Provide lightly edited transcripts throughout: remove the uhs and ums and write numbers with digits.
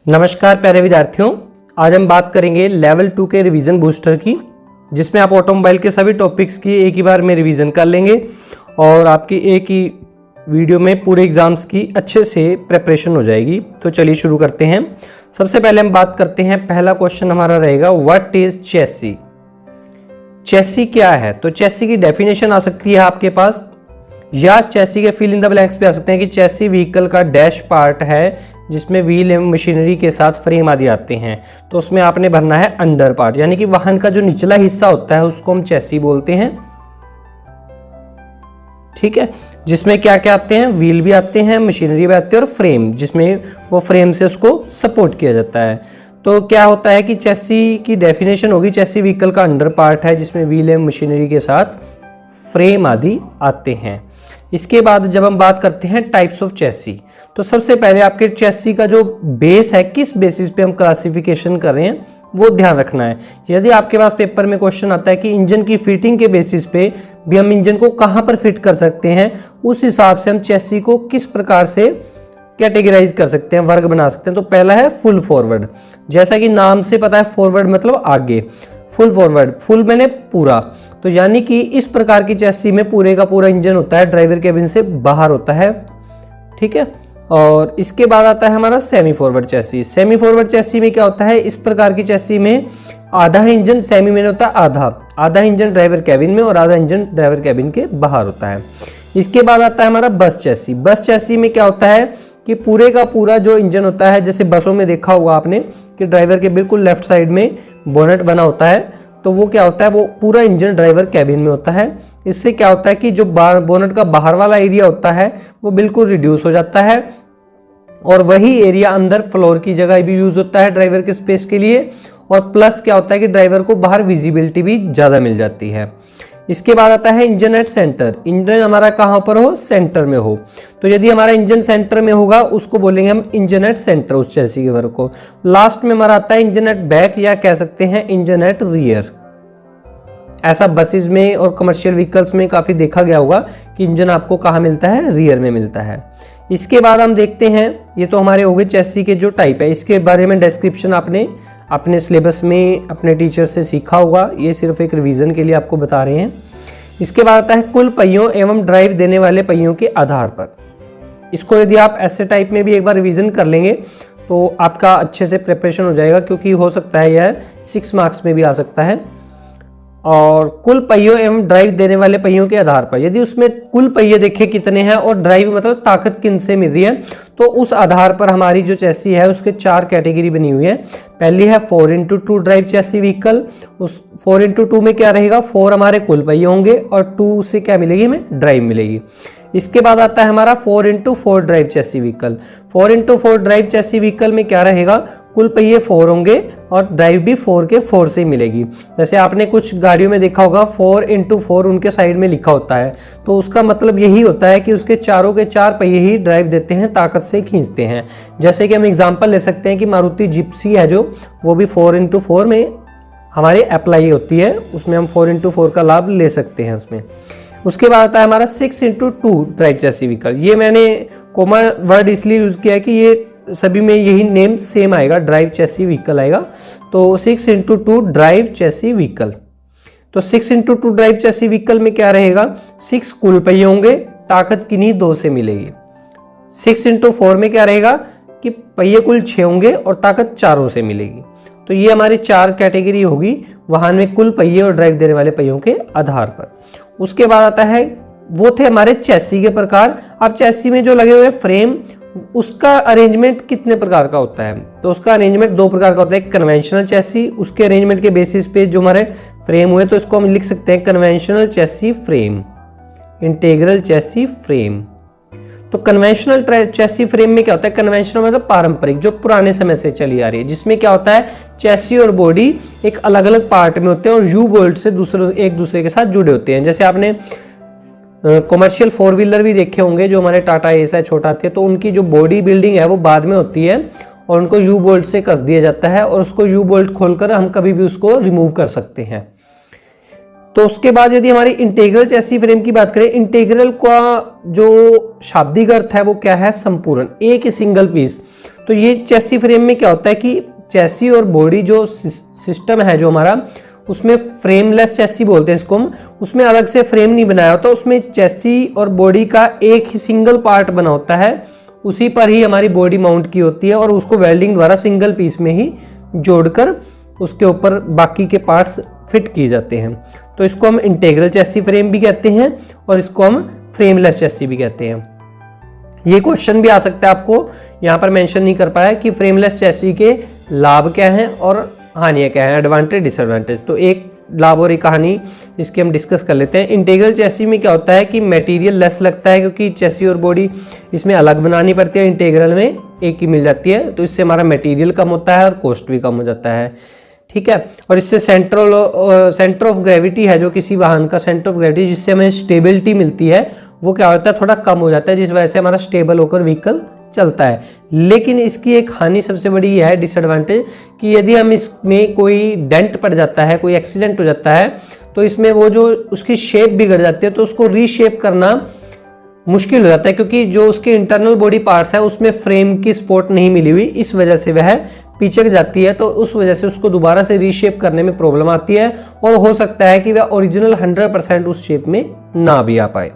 नमस्कार प्यारे विद्यार्थियों, आज हम बात करेंगे लेवल 2 के रिवीजन बूस्टर की, जिसमें आप ऑटोमोबाइल के सभी टॉपिक्स की एक ही बार में रिवीजन कर लेंगे और आपकी एक ही वीडियो में पूरे एग्जाम्स की अच्छे से प्रिपरेशन हो जाएगी। तो चलिए शुरू करते हैं। सबसे पहले हम बात करते हैं, पहला क्वेश्चन हमारा रहेगा व्हाट इज चेसी। चेसी क्या है? तो चेसी की डेफिनेशन आ सकती है आपके पास, या चेसी के फिल इन द ब्लैंक्स पे आ सकते हैं कि चेसी व्हीकल का डैश पार्ट है जिसमें व्हील एवं मशीनरी के साथ फ्रेम आदि आते हैं। तो उसमें आपने भरना है अंडर पार्ट, यानी कि वाहन का जो निचला हिस्सा होता है उसको हम चेसी बोलते हैं। ठीक है, जिसमें क्या क्या आते हैं? व्हील भी आते हैं, मशीनरी भी आती है और फ्रेम, जिसमें वो फ्रेम से उसको सपोर्ट किया जाता है। तो क्या होता है कि चेसी की डेफिनेशन होगी, चेसी व्हीकल का अंडर पार्ट है जिसमें व्हील एवं मशीनरी के साथ फ्रेम आदि आते हैं। इसके बाद जब हम बात करते हैं टाइप्स ऑफ चेसी, तो सबसे पहले आपके चेसी का जो बेस है, किस बेसिस पे हम क्लासिफिकेशन कर रहे हैं वो ध्यान रखना है। यदि आपके पास पेपर में क्वेश्चन आता है कि इंजन की फिटिंग के बेसिस पे भी हम इंजन को कहां पर फिट कर सकते हैं, उस हिसाब से हम चेसी को किस प्रकार से कैटेगराइज कर सकते हैं, वर्ग बना सकते हैं। तो पहला है फुल फॉरवर्ड, जैसा कि नाम से पता है फॉरवर्ड मतलब आगे, फुल फॉरवर्ड, फुल मैंने पूरा, तो यानी कि इस प्रकार की चेसी में पूरे का पूरा इंजन होता है, ड्राइवर केबिन से बाहर होता है। ठीक है, और इसके बाद आता है हमारा सेमी फॉरवर्ड चेसी। सेमी फॉरवर्ड चेसी में क्या होता है, इस प्रकार की चेसी में आधा इंजन, सेमी में होता है आधा इंजन ड्राइवर कैबिन में और आधा इंजन ड्राइवर कैबिन के बाहर होता है। इसके बाद आता है हमारा बस चेसी। बस चेसी में क्या होता है कि पूरे का पूरा जो इंजन होता है, जैसे बसों में देखा होगा आपने कि ड्राइवर के बिल्कुल लेफ्ट साइड में बोनेट बना होता है, तो वो क्या होता है, वो पूरा इंजन ड्राइवर कैबिन में होता है। इससे क्या होता है कि जो बोनेट का बाहर वाला एरिया होता है वो बिल्कुल रिड्यूस हो जाता है, और वही एरिया अंदर फ्लोर की जगह भी यूज होता है ड्राइवर के स्पेस के लिए, और प्लस क्या होता है कि ड्राइवर को बाहर विजिबिलिटी भी ज़्यादा मिल जाती है। इसके बाद आता है इंजन एट सेंटर। इंजन हमारा कहाँ पर हो? सेंटर में हो। तो यदि हमारा इंजन सेंटर में होगा उसको बोलेंगे हम इंजन एट सेंटर, उस चेसी के वर्ग को। लास्ट में हमारा आता है इंजन एट बैक, या कह सकते हैं इंजन एट रियर। ऐसा बसेस में और कमर्शियल व्हीकल्स में काफ़ी देखा गया होगा कि इंजन आपको कहाँ मिलता है? रियर में मिलता है। इसके बाद हम देखते हैं, ये तो हमारे हो गए चेसी के जो टाइप है, इसके बारे में डिस्क्रिप्शन आपने अपने सिलेबस में अपने टीचर से सीखा होगा, ये सिर्फ एक रिवीजन के लिए आपको बता रहे हैं। इसके बाद आता है कुल पहियों एवं ड्राइव देने वाले पहियों के आधार पर। इसको यदि आप ऐसे टाइप में भी एक बार रिवीजन कर लेंगे तो आपका अच्छे से प्रिपरेशन हो जाएगा, क्योंकि हो सकता है यह 6 मार्क्स में भी आ सकता है। और कुल पहियों एवं ड्राइव देने वाले पहियों के आधार पर, यदि उसमें कुल पहिए देखे कितने हैं और ड्राइव मतलब ताकत किन से मिल रही है, तो उस आधार पर हमारी जो चेसी है उसके 4 कैटेगरी बनी हुई है। पहली है 4x2 ड्राइव चेसी व्हीकल। उस 4x2 में क्या रहेगा, 4 हमारे कुल पहिए होंगे और 2 से क्या मिलेगी, हमें ड्राइव मिलेगी। इसके बाद आता है हमारा 4x4 drive chassis vehicle. 4x4 drive chassis vehicle में क्या रहेगा, कुल पहिए 4 होंगे और ड्राइव भी 4 के 4 से मिलेगी। जैसे आपने कुछ गाड़ियों में देखा होगा 4x4 उनके साइड में लिखा होता है, तो उसका मतलब यही होता है कि उसके चारों के 4 पहिए ही ड्राइव देते हैं, ताकत से खींचते हैं। जैसे कि हम एग्जांपल ले सकते हैं कि मारुति जिप्सी है जो, वो भी 4x4 में हमारी अप्लाई होती है, उसमें हम 4x4 का लाभ ले सकते हैं उसमें। उसके बाद आता है हमारा 6x2 ड्राइव चेसी व्हीकल। ये मैंने कोमा वर्ड इसलिए यूज किया है कि ये सभी में यही नेम सेम आएगा, ड्राइव चेसी व्हीकल आएगा। तो 6x2 ड्राइव चेसी व्हीकल। तो 6x2 ड्राइव चेसी व्हीकल में क्या रहेगा, 6 कुल पहिए होंगे, ताकत किन्हीं 2 से मिलेगी। 6x4 में क्या रहेगा कि पहिए कुल 6 होंगे और ताकत 4 से मिलेगी। तो ये हमारी 4 कैटेगरी होगी वाहन में कुल पहिए और ड्राइव देने वाले पहियों के आधार पर। उसके बाद आता है, वो थे हमारे चेसी के प्रकार। अब चेसी में जो लगे हुए फ्रेम, उसका अरेंजमेंट कितने प्रकार का होता है, तो उसका अरेंजमेंट 2 प्रकार का होता है। कन्वेंशनल चेसी, उसके अरेंजमेंट के बेसिस पे जो हमारे फ्रेम हुए, तो इसको हम लिख सकते हैं कन्वेंशनल चेसी फ्रेम, इंटीग्रल चेसी फ्रेम। तो कन्वेंशनल चेसी फ्रेम में क्या होता है, कन्वेंशनल मतलब पारंपरिक, जो पुराने समय से चली आ रही है, जिसमें क्या होता है चेसी और बॉडी एक अलग अलग पार्ट में होते हैं और यू बोल्ट से एक दूसरे के साथ जुड़े होते हैं। जैसे आपने कमर्शियल 4 व्हीलर भी देखे होंगे जो हमारे टाटा एस है, छोटा थे, तो उनकी जो बॉडी बिल्डिंग है वो बाद में होती है और उनको यू बोल्ट से कस दिया जाता है, और उसको यू बोल्ट खोलकर हम कभी भी उसको रिमूव कर सकते हैं। तो उसके बाद यदि हमारी इंटीग्रल चेसी फ्रेम की बात करें, इंटीग्रल का जो शाब्दिक अर्थ है वो क्या है, संपूर्ण, एक ही सिंगल पीस। तो ये चेसी फ्रेम में क्या होता है कि चेसी और बॉडी जो सिस्टम है जो हमारा, उसमें फ्रेमलेस चेसी बोलते हैं इसको हम, उसमें अलग से फ्रेम नहीं बनाया होता, उसमें चेसी और बॉडी का एक ही सिंगल पार्ट बना होता है, उसी पर ही हमारी बॉडी माउंट की होती है और उसको वेल्डिंग द्वारा सिंगल पीस में ही जोड़कर उसके ऊपर बाकी के पार्ट्स फिट किए जाते हैं। तो इसको हम इंटीग्रल चेसी फ्रेम भी कहते हैं और इसको हम फ्रेमलेस चेसी भी कहते हैं। ये क्वेश्चन भी आ सकता है, आपको यहाँ पर मेंशन नहीं कर पाया कि फ्रेमलेस चेसी के लाभ क्या हैं और हानियाँ क्या हैं, एडवांटेज डिसएडवांटेज। तो एक लाभ और एक हानि इसके हम डिस्कस कर लेते हैं। इंटीग्रल चेसी में क्या होता है कि मटेरियल लेस लगता है, क्योंकि चेसी और बॉडी इसमें अलग बनानी पड़ती है, इंटीग्रल में एक ही मिल जाती है, तो इससे हमारा मटेरियल कम होता है और कॉस्ट भी कम हो जाता है, ठीक है। और इससे सेंटर ऑफ ग्रेविटी है जो किसी वाहन का सेंटर ऑफ ग्रेविटी, जिससे हमें स्टेबिलिटी मिलती है, वो क्या होता है, थोड़ा कम हो जाता है, जिस वजह से हमारा स्टेबल होकर व्हीकल चलता है। लेकिन इसकी एक हानि सबसे बड़ी यह है, डिसएडवांटेज, कि यदि हम इसमें कोई डेंट पड़ जाता है, कोई एक्सीडेंट हो जाता है, तो इसमें वो जो उसकी शेप बिगड़ जाती है, तो उसको रीशेप करना मुश्किल हो जाता है, क्योंकि जो उसके इंटरनल बॉडी पार्ट्स है उसमें फ्रेम की सपोर्ट नहीं मिली हुई, इस वजह से वह पिचक जाती है, तो उस वजह से उसको दोबारा से रीशेप करने में प्रॉब्लम आती है और हो सकता है कि वह ओरिजिनल 100% उस शेप में ना भी आ पाए।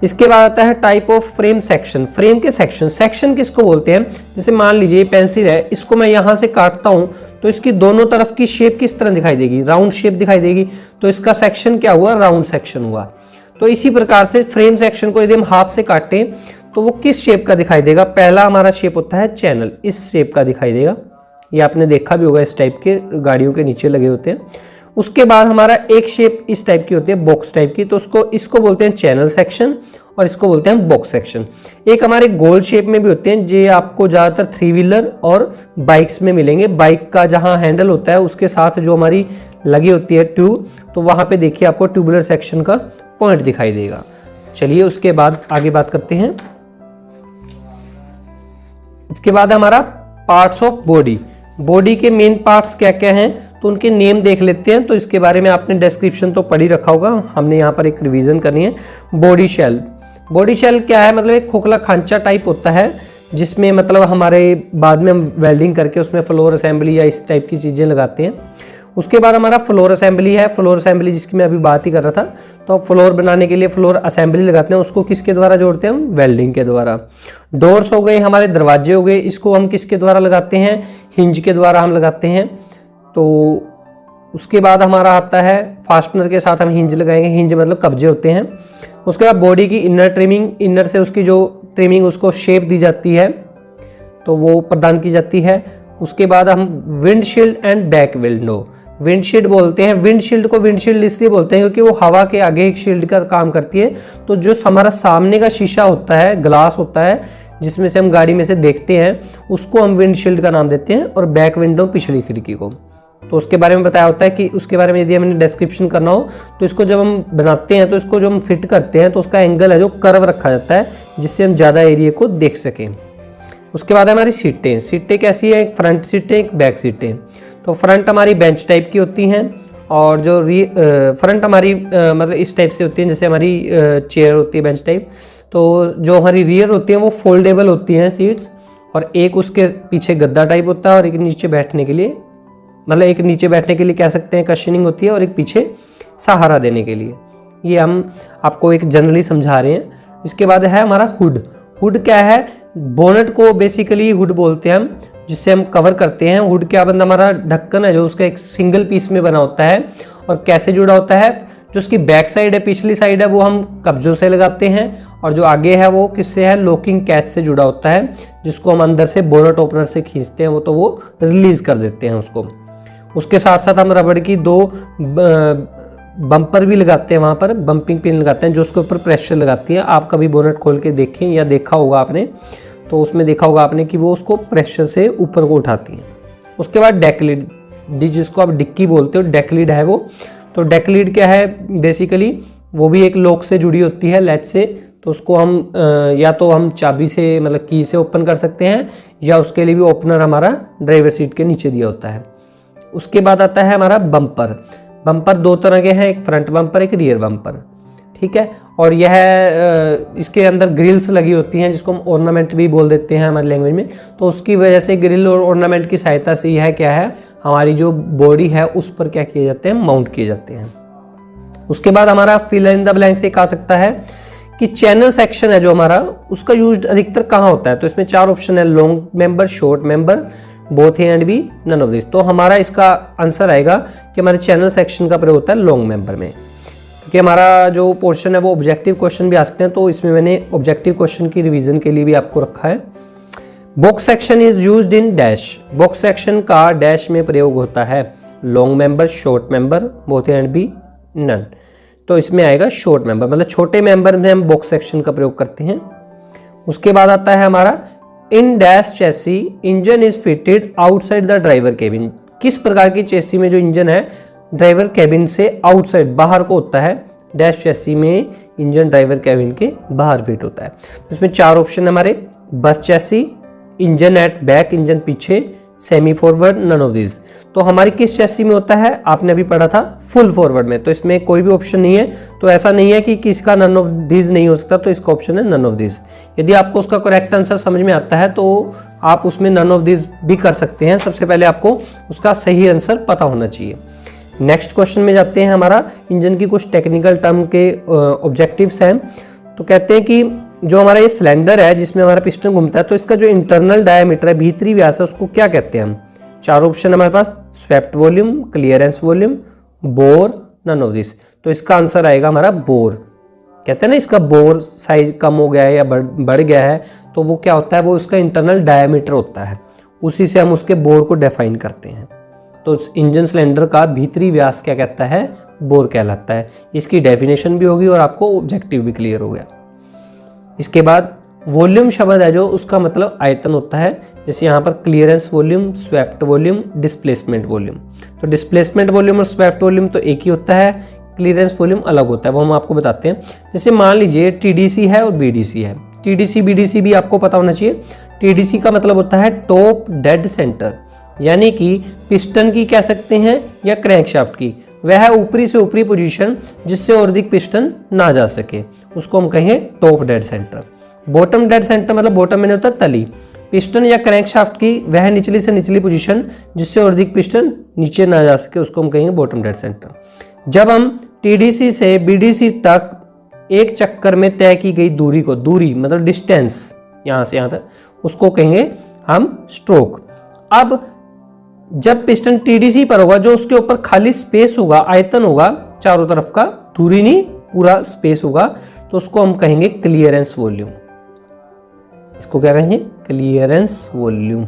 इसके बाद आता है type of frame section. Frame के सेक्शन किसको बोलते हैं, जैसे मान लीजिए पेंसिल है, इसको मैं यहाँ से काटता हूँ तो इसकी दोनों तरफ की शेप किस तरह दिखाई देगी, राउंड शेप दिखाई देगी, तो इसका सेक्शन क्या हुआ, राउंड सेक्शन हुआ। तो इसी प्रकार से फ्रेम सेक्शन को यदि हम हाथ से काटें तो वो किस शेप का दिखाई देगा, पहला हमारा शेप होता है चैनल, इस शेप का दिखाई देगा, ये आपने देखा भी होगा, इस टाइप के गाड़ियों के नीचे लगे होते हैं। उसके बाद हमारा एक शेप इस टाइप की होती है, बॉक्स टाइप की, तो इसको बोलते हैं चैनल सेक्शन और इसको बोलते हैं बॉक्स सेक्शन। एक हमारे गोल शेप में भी होते हैं, ये आपको ज़्यादातर 3 व्हीलर और बाइक्स में मिलेंगे। बाइक का जहाँ हैंडल होता है उसके साथ जो हमारी लगी होती है ट्यूब, तो वहाँ पे देखिए आपको ट्यूबुलर सेक्शन का पॉइंट दिखाई देगा। चलिए उसके बाद आगे बात करते हैं। इसके बाद हमारा पार्ट्स ऑफ बॉडी के मेन पार्ट्स क्या क्या हैं, तो उनके नेम देख लेते हैं। तो इसके बारे में आपने डिस्क्रिप्शन तो पढ़ ही रखा होगा, हमने यहाँ पर एक रिवीजन करनी है। बॉडी शेल क्या है, मतलब एक खोखला खांचा टाइप होता है, जिसमें मतलब हमारे बाद में हम वेल्डिंग करके उसमें फ्लोर असेंबली या इस टाइप की चीज़ें लगाते हैं। उसके बाद हमारा फ्लोर असेंबली है, फ्लोर असेंबली जिसकी मैं अभी बात ही कर रहा था। तो फ्लोर बनाने के लिए फ्लोर असेंबली लगाते हैं, उसको किसके द्वारा जोड़ते हैं, हम वेल्डिंग के द्वारा। डोर्स हो गए, हमारे दरवाजे हो गए, इसको हम किसके द्वारा लगाते हैं, हिंज के द्वारा हम लगाते हैं। तो उसके बाद हमारा आता है फास्टनर के साथ हम हिंज लगाएंगे, हिंज मतलब कब्जे होते हैं। उसके बाद बॉडी की इनर ट्रिमिंग, इनर से उसकी जो ट्रिमिंग उसको शेप दी जाती है, तो वो प्रदान की जाती है। उसके बाद हम windshield and back window, windshield बोलते हैं। विंडशील्ड को विंडशील्ड इसलिए बोलते हैं क्योंकि वो हवा के आगे एक शील्ड का काम करती है। तो जो हमारा सामने का शीशा होता है, ग्लास होता है, जिसमें से हम गाड़ी में से देखते हैं, उसको हम विंडशील्ड का नाम देते हैं, और बैक विंडो पिछली खिड़की को। तो उसके बारे में बताया होता है कि उसके बारे में यदि हमें डिस्क्रिप्शन करना हो तो इसको जब हम बनाते हैं, तो इसको जब हम फिट करते हैं तो उसका एंगल है जो कर्व रखा जाता है, जिससे हम ज़्यादा एरिया को देख सकें। उसके बाद हमारी सीटें कैसी है, एक फ्रंट सीटें, एक बैक सीटें। तो फ्रंट हमारी बेंच टाइप की होती हैं, और जो फ्रंट हमारी मतलब इस टाइप से होती हैं, जैसे हमारी चेयर होती है बेंच टाइप। तो जो हमारी रियर होती है वो फोल्डेबल होती हैं सीट्स, और एक उसके पीछे गद्दा टाइप होता है, और एक नीचे बैठने के लिए, मतलब एक नीचे बैठने के लिए कह सकते हैं कशनिंग होती है, और एक पीछे सहारा देने के लिए। ये हम आपको एक जनरली समझा रहे हैं। इसके बाद है हमारा हुड क्या है, बोनट को बेसिकली हुड बोलते हैं हम, जिससे हम कवर करते हैं। हुड क्या बंदा हमारा ढक्कन है जो उसका एक सिंगल पीस में बना होता है, और कैसे जुड़ा होता है, जो उसकी बैक साइड है, पिछली साइड है, वो हम कब्जों से लगाते हैं, और जो आगे है वो किससे है, लॉकिंग कैच से जुड़ा होता है, जिसको हम अंदर से बोनट ओपनर से खींचते हैं, वो तो वो रिलीज कर देते हैं उसको। उसके साथ साथ हम रबड़ की 2 बम्पर भी लगाते हैं, वहाँ पर बम्पिंग पिन लगाते हैं जो उसके ऊपर प्रेशर लगाती है। आप कभी बोनट खोल के देखें या देखा होगा आपने, तो उसमें देखा होगा आपने कि वो उसको प्रेशर से ऊपर को उठाती हैं। उसके बाद डेकलिड, जिसको आप डिक्की बोलते हो, डेकलिड है वो। तो डेकलिड क्या है, बेसिकली वो भी एक लॉक से जुड़ी होती है, लैच से। तो उसको हम या तो हम चाबी से मतलब की से ओपन कर सकते हैं, या उसके लिए भी ओपनर हमारा ड्राइवर सीट के नीचे दिया होता है। उसके बाद आता है हमारा बम्पर। बम्पर दो तरह के हैं, एक फ्रंट बम्पर एक रियर बम्पर, ठीक है। और यह इसके अंदर ग्रिल्स लगी होती हैं जिसको हम ऑर्नामेंट भी बोल देते हैं हमारी लैंग्वेज में। तो उसकी वजह से ग्रिल और ऑर्नामेंट की सहायता से यह क्या है, हमारी जो बॉडी है उस पर क्या किए जाते हैं, माउंट किए जाते हैं। उसके बाद हमारा फिल इन द ब्लैंक से एक आ सकता है कि चैनल सेक्शन है जो हमारा, उसका यूज अधिकतर कहाँ होता है। तो इसमें 4 ऑप्शन है, long member, short member, both A and B, none of this. तो हमारा इसका आंसर आएगा कि हमारे चैनल सेक्शन का प्रयोग होता है लॉन्ग मेंबर में, क्योंकि हमारा जो पोर्शन है वो ऑब्जेक्टिव क्वेश्चन भी आ सकते हैं। तो इसमें मैंने ऑब्जेक्टिव क्वेश्चन की रिवीजन के लिए भी आपको रखा है। Box section is used in dash, box section का डैश में प्रयोग होता है long member, short member, both A and B, none. तो इसमें आएगा शॉर्ट मेंबर, मतलब छोटे मेंबर में हम बॉक्स सेक्शन का प्रयोग करते हैं। उसके बाद आता है हमारा in dash chassis engine is fitted outside the driver cabin. किस प्रकार की चेसी में जो इंजन है ड्राइवर केबिन से आउटसाइड बाहर को होता है, डैश चेसी में इंजन ड्राइवर केबिन के बाहर फिट होता है। तो इसमें 4 ऑप्शन हमारे, bus chassis, engine at back, engine पीछे, semi forward, none of this. तो हमारी किस चेसी में होता है, आपने अभी पढ़ा था फुल फॉरवर्ड में। तो इसमें कोई भी ऑप्शन नहीं है, तो ऐसा नहीं है कि किसका नन ऑफ दिस नहीं हो सकता, तो इसका ऑप्शन है नन ऑफ दिस। यदि आपको उसका करेक्ट आंसर समझ में आता है तो आप उसमें नन ऑफ दिस भी कर सकते हैं। सबसे पहले आपको उसका सही आंसर पता होना चाहिए। नेक्स्ट क्वेश्चन में जाते हैं, हमारा इंजन की कुछ टेक्निकल टर्म के ऑब्जेक्टिव्स हैं। तो कहते हैं कि जो हमारा ये सिलेंडर है जिसमें हमारा पिस्टन घूमता है, तो इसका जो इंटरनल डायमीटर है, भीतरी व्यास है, उसको क्या कहते हैं हम। 4 ऑप्शन हमारे पास, swept volume, clearance volume, bore, none of this. तो इसका आंसर आएगा हमारा बोर। कहते हैं ना इसका बोर साइज कम हो गया है या बढ़ गया है, तो वो क्या होता है, वो उसका इंटरनल डायमीटर होता है, उसी से हम उसके बोर को डिफाइन करते हैं। तो इंजन सिलेंडर का भीतरी व्यास क्या कहता है, बोर कहलाता है। इसकी डेफिनेशन भी होगी और आपको ऑब्जेक्टिव भी क्लियर हो गया। इसके बाद वॉल्यूम शब्द है जो, उसका मतलब आयतन होता है। जैसे यहाँ पर clearance volume, swept volume, displacement volume. तो डिस्प्लेसमेंट वॉल्यूम और स्वेप्ट वॉल्यूम तो एक ही होता है, क्लियरेंस वॉल्यूम अलग होता है, वो हम आपको बताते हैं। जैसे मान लीजिए टीडीसी है और बीडीसी है, टीडीसी बीडीसी भी आपको पता होना चाहिए। टीडीसी का मतलब होता है टॉप डेड सेंटर, यानी कि पिस्टन की कह सकते हैं या क्रैंकशाफ्ट की, वह ऊपरी से ऊपरी पोजीशन जिससे और अधिक पिस्टन ना जा सके, उसको हम कहेंगे top dead centre. Bottom dead centre मतलब बॉटम में होता है तली, पिस्टन या क्रैंकशाफ्ट की वह निचली से निचली पोजीशन जिससे और अधिक पिस्टन नीचे ना जा सके, उसको हम कहेंगे बॉटम डेड सेंटर। जब हम टीडीसी से बीडीसी तक एक चक्कर में तय की गई दूरी को, दूरी मतलब डिस्टेंस यहाँ से यहाँ तक, उसको कहेंगे हम स्ट्रोक। अब जब पिस्टन टीडीसी पर होगा, जो उसके ऊपर खाली स्पेस होगा, आयतन होगा चारों तरफ का, दूरी नहीं पूरा स्पेस होगा, तो उसको हम कहेंगे क्लियरेंस वॉल्यूम। इसको क्या कहेंगे, क्लियरेंस वॉल्यूम,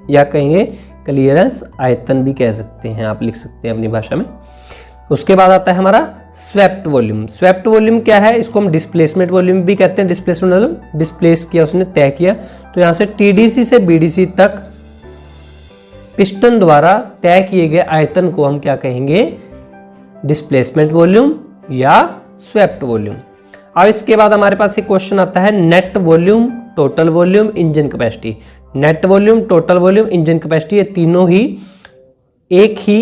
या कहेंगे क्लियरेंस आयतन भी कह सकते हैं, आप लिख सकते हैं अपनी भाषा में। उसके बाद आता है हमारा स्वेप्ट वॉल्यूम। स्वेप्ट वॉल्यूम क्या है, इसको हम डिस्प्लेसमेंट वॉल्यूम भी कहते हैं। डिस्प्लेसमेंट मतलब डिस्प्लेस किया, उसने तय किया। तो यहाँ से टीडीसी से बीडीसी तक पिस्टन द्वारा तय किए गए आयतन को हम क्या कहेंगे, डिस्प्लेसमेंट वॉल्यूम या स्वेप्ट वॉल्यूम। अब इसके बाद हमारे पास एक क्वेश्चन आता है net volume, total volume, engine capacity. Net volume, total volume, engine capacity, ये तीनों ही एक ही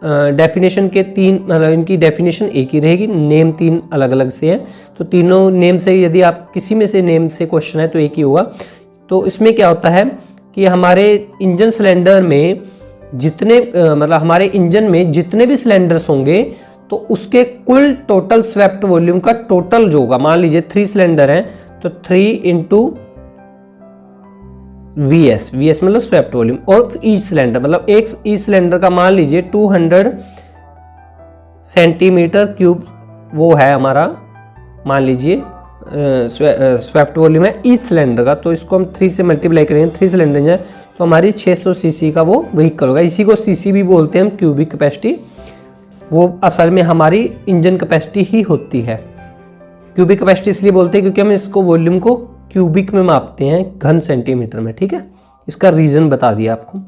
डेफिनेशन के तीन, मतलब इनकी डेफिनेशन एक ही रहेगी, नेम 3 अलग अलग से हैं। तो तीनों नेम से यदि आप किसी में से नेम से क्वेश्चन है तो एक ही होगा। तो इसमें क्या होता है कि हमारे इंजन सिलेंडर में जितने मतलब हमारे इंजन में जितने भी सिलेंडर्स होंगे, तो उसके कुल टोटल स्वेप्ट वॉल्यूम का टोटल जो होगा, मान लीजिए 3 सिलेंडर हैं तो 3 इंटू VS, VS मतलब स्वेप्ट वॉल्यूम, और ईच सिलेंडर मतलब एक ईच सिलेंडर का मान लीजिए 200 सेंटीमीटर क्यूब वो है हमारा, मान लीजिए स्वेप्ट वॉल्यूम है ईच सिलेंडर का। तो इसको हम 3 से मल्टीप्लाई करेंगे, 3 सिलेंडर है तो हमारी 600 सीसी का वो व्हीकल होगा। इसी को सीसी भी बोलते हैं हम, क्यूबिक कैपेसिटी। वो असल में हमारी इंजन कैपेसिटी ही होती है। क्यूबिक कैपेसिटी इसलिए बोलते हैं क्योंकि हम इसको वॉल्यूम को क्यूबिक में मापते हैं, घन सेंटीमीटर में, ठीक है। इसका रीजन बता दिया आपको।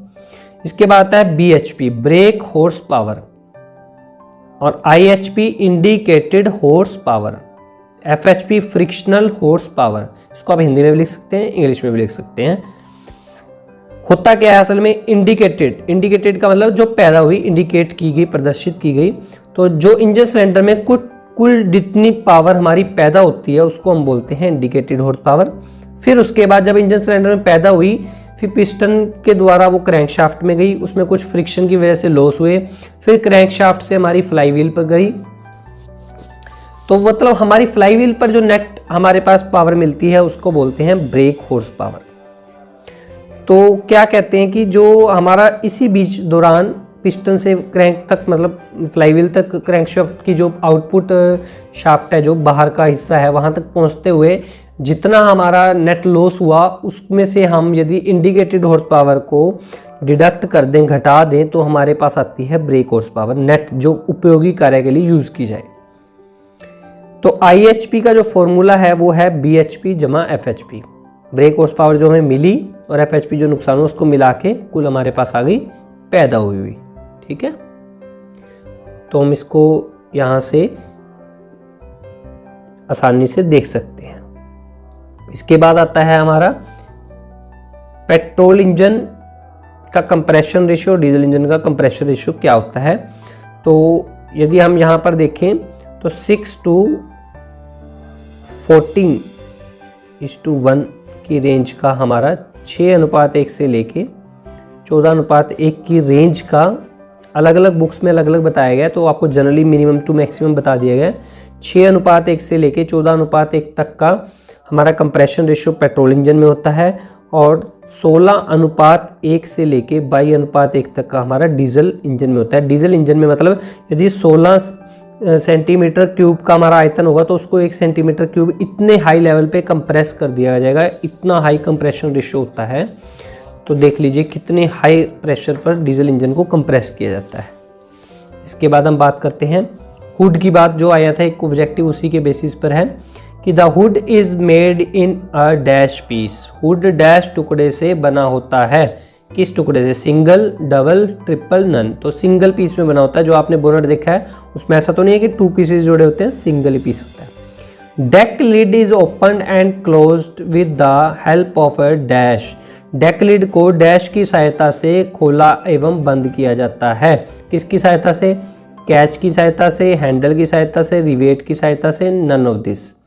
इसके बाद आता है BHP, ब्रेक हॉर्स पावर, और IHP indicated horse power, FHP frictional horse power. इसको आप हिंदी में भी लिख सकते हैं, इंग्लिश में भी लिख सकते हैं। होता क्या है असल में, इंडिकेटेड का मतलब जो पैदा हुई, इंडिकेट की गई, प्रदर्शित की गई। तो जो इंजन सिलेंडर में कुल जितनी पावर हमारी पैदा होती है उसको हम बोलते हैं इंडिकेटेड हॉर्स पावर। फिर उसके बाद जब इंजन सिलेंडर में पैदा हुई, फिर पिस्टन के द्वारा वो क्रैंकशाफ्ट में गई, उसमें कुछ फ्रिक्शन की वजह से लॉस हुए, फिर क्रैंकशाफ्ट से हमारी फ्लाईव्हील पर गई। तो मतलब हमारी फ्लाईव्हील पर जो नेट हमारे पास पावर मिलती है उसको बोलते हैं ब्रेक हॉर्स पावर। तो क्या कहते हैं कि जो हमारा इसी बीच दौरान पिस्टन से क्रैंक तक, मतलब फ्लाईव्हील तक क्रैंकशाफ्ट की जो आउटपुट शाफ्ट है, जो बाहर का हिस्सा है, वहां तक पहुंचते हुए जितना हमारा नेट लॉस हुआ उसमें से हम यदि इंडिकेटेड हॉर्स पावर को डिडक्ट कर दें, घटा दें, तो हमारे पास आती है ब्रेक हॉर्स पावर, नेट जो उपयोगी कार्य के लिए यूज की जाए। तो IHP का जो फॉर्मूला है वो है BHP जमा FHP। ब्रेक हॉर्स पावर जो हमें मिली और FHP जो नुकसान हुआ उसको मिला के कुल हमारे पास आ गई पैदा हुई। ठीक है, तो हम इसको यहां से आसानी से देख सकते हैं। इसके बाद आता है हमारा पेट्रोल इंजन का कंप्रेशन रेशियो, डीजल इंजन का कंप्रेशन रेशियो क्या होता है। तो यदि हम यहाँ पर देखें तो 6:14:1 की रेंज का हमारा 6:1 से लेके 14:1 की रेंज का अलग अलग बुक्स में अलग अलग बताया गया है। तो आपको जनरली मिनिमम टू मैक्सिमम बता दिया गया है। 6:1 से लेके 14:1 तक का हमारा कंप्रेशन रेशियो पेट्रोल इंजन में होता है और 16:1 से लेके 22:1 तक का हमारा डीजल इंजन में होता है। डीजल इंजन में मतलब यदि 16 सेंटीमीटर क्यूब का हमारा आयतन होगा तो उसको 1 सेंटीमीटर क्यूब इतने हाई लेवल पे कंप्रेस कर दिया जाएगा, इतना हाई कंप्रेशन रेशियो होता है। तो देख लीजिए कितने हाई प्रेशर पर डीजल इंजन को कंप्रेस किया जाता है। इसके बाद हम बात करते हैं हुड की। बात जो आया था एक ऑब्जेक्टिव उसी के बेसिस पर है कि the hood is made in a dash piece. Hood dash टुकड़े से बना होता है। किस टुकड़े से? Single, double, triple, none. तो सिंगल पीस में बना होता है। जो आपने बोनट देखा है उसमें ऐसा तो नहीं है कि 2 पीसेस जुड़े होते हैं, सिंगल ही पीस होता है। Deck lid is open and closed with the help of a dash. Deck lid को डैश की सहायता से खोला एवं बंद किया जाता है। किसकी सहायता से? कैच की सहायता से, हैंडल की सहायता से, रिवेट की सहायता से, नन ऑफ दिस।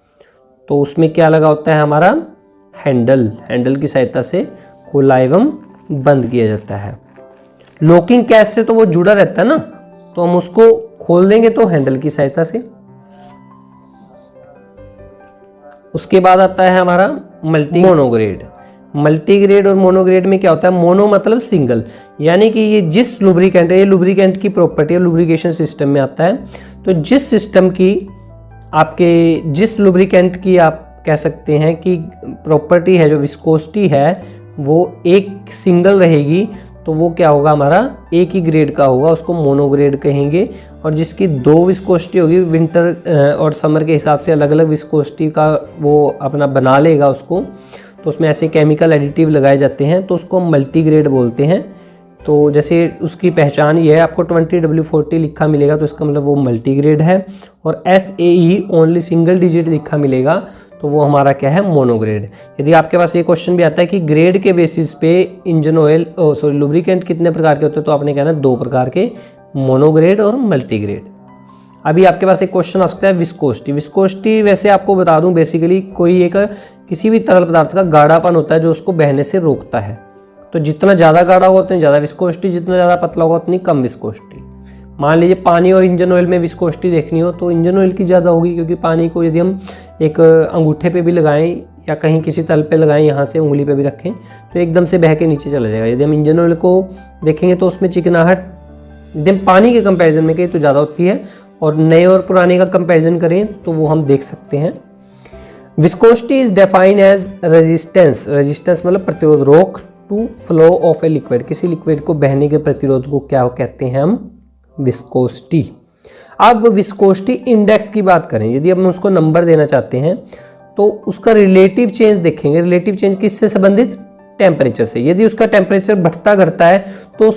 तो उसमें क्या लगा होता है हमारा? हैंडल की सहायता से खोला एवं बंद किया जाता है। लॉकिंग कैच से तो वो जुड़ा रहता है ना, तो हम उसको खोल देंगे तो हैंडल की सहायता से। उसके बाद आता है हमारा मोनोग्रेड। मल्टीग्रेड और मोनोग्रेड में क्या होता है? मोनो मतलब सिंगल, यानी कि ये जिस लुब्रिकेंट है, ये लुब्रिकेंट की प्रॉपर्टी है, लुब्रिकेशन सिस्टम में आता है। तो जिस सिस्टम की जिस लुब्रिकेंट की आप कह सकते हैं कि प्रॉपर्टी है, जो विस्कोसिटी है, वो एक सिंगल रहेगी, तो वो क्या होगा? हमारा एक ही ग्रेड का होगा, उसको मोनोग्रेड कहेंगे। और जिसकी 2 विस्कोसिटी होगी, विंटर और समर के हिसाब से अलग अलग विस्कोसिटी का वो अपना बना लेगा उसको, तो उसमें ऐसे केमिकल एडिटिव लगाए जाते हैं, तो उसको हम मल्टीग्रेड बोलते हैं। तो जैसे उसकी पहचान ये है, आपको 20W40 लिखा मिलेगा तो इसका मतलब वो मल्टीग्रेड है, और SAE ओनली सिंगल डिजिट लिखा मिलेगा तो वो हमारा क्या है? मोनोग्रेड। यदि आपके पास ये क्वेश्चन भी आता है कि ग्रेड के बेसिस पे इंजन ऑयल लुब्रिकेंट कितने प्रकार के होते हैं, तो आपने कहना 2 प्रकार के, मोनोग्रेड और मल्टीग्रेड। अभी आपके पास एक क्वेश्चन आ सकता है विस्कोसिटी। विस्कोसिटी वैसे आपको बता दूं, बेसिकली कोई एक किसी भी तरल पदार्थ का गाढ़ापन होता है जो उसको बहने से रोकता है। तो जितना ज़्यादा गाढ़ा होगा उतनी ज़्यादा विस्कोसिटी, जितना ज़्यादा पतला होगा उतनी कम विस्कोसिटी। मान लीजिए पानी और इंजन ऑयल में विस्कोसिटी देखनी हो तो इंजन ऑयल की ज़्यादा होगी, क्योंकि पानी को यदि हम एक अंगूठे पे भी लगाएं या कहीं किसी तल पे लगाएं, यहाँ से उंगली पे भी रखें, तो एकदम से बह के नीचे चला जाएगा। यदि हम इंजन ऑयल को देखेंगे तो उसमें चिकनाहट यदि हम पानी के कंपैरिजन में कहें तो ज़्यादा होती है, और नए और पुराने का कंपैरिजन करें तो वो हम देख सकते हैं। Viscosity is defined as resistance. Resistance मतलब प्रतिरोध, रोक to flow of a liquid. किसी लिक्विड को बहने के प्रतिरोध को क्या कहते हैं हम? विस्कोसिटी। अब विस्कोसिटी इंडेक्स की बात करें, यदि हम उसको नंबर देना चाहते हैं तो उसका रिलेटिव चेंज देखेंगे। रिलेटिव चेंज किससे संबंधित? टेम्परेचर से। यदि उसका टेम्परेचर बढ़ता घटता है तो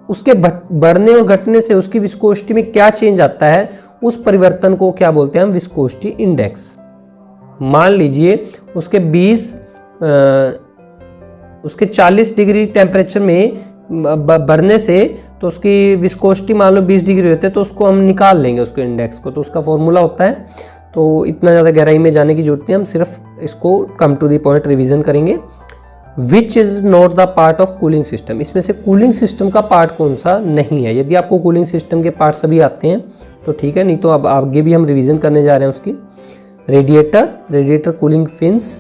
उसके बढ़ने और घटने से उसकी विस्कोसिटी में क्या चेंज आता है, उस परिवर्तन को क्या बोलते हैं हम? Viscosity index. मान लीजिए उसके 20 उसके 40 डिग्री टेम्परेचर में बढ़ने से तो उसकी विस्कोसिटी मान लो 20 डिग्री होते हैं, तो उसको हम निकाल लेंगे उसके इंडेक्स को, तो उसका फॉर्मूला होता है। तो इतना ज़्यादा गहराई में जाने की जरूरत नहीं, हम सिर्फ इसको come to the point revision करेंगे। Which is not the part of cooling system, इसमें से कूलिंग सिस्टम का पार्ट कौन सा नहीं है। यदि आपको कूलिंग सिस्टम के पार्ट सभी आते हैं तो ठीक है, नहीं तो अब आगे भी हम रिवीजन करने जा रहे हैं उसकी। Radiator cooling fins,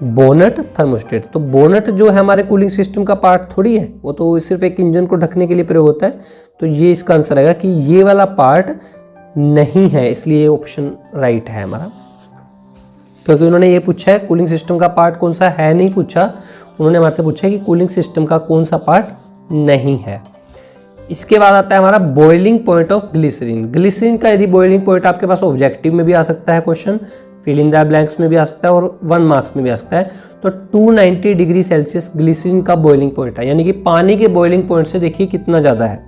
bonnet, thermostat. तो बोनट जो है हमारे कूलिंग सिस्टम का पार्ट थोड़ी है, वो तो सिर्फ एक इंजन को ढकने के लिए प्रयोग होता है। तो ये इसका आंसर आएगा कि ये वाला पार्ट नहीं है, इसलिए ऑप्शन राइट है हमारा। क्योंकि उन्होंने ये पूछा है कूलिंग सिस्टम का पार्ट कौन सा है, नहीं पूछा, उन्होंने हमारे से पूछा है कि कूलिंग सिस्टम का कौन सा पार्ट नहीं है। इसके बाद आता है हमारा boiling point of glycerine. Glycerine का यदि बॉइलिंग पॉइंट आपके पास ऑब्जेक्टिव में भी आ सकता है question, fill in the blanks में भी आ सकता है और 1 मार्क्स में भी आ सकता है। तो 290 डिग्री सेल्सियस ग्लिसरीन का बॉइलिंग पॉइंट है, यानी कि पानी के बॉइलिंग पॉइंट से देखिए कितना ज़्यादा है।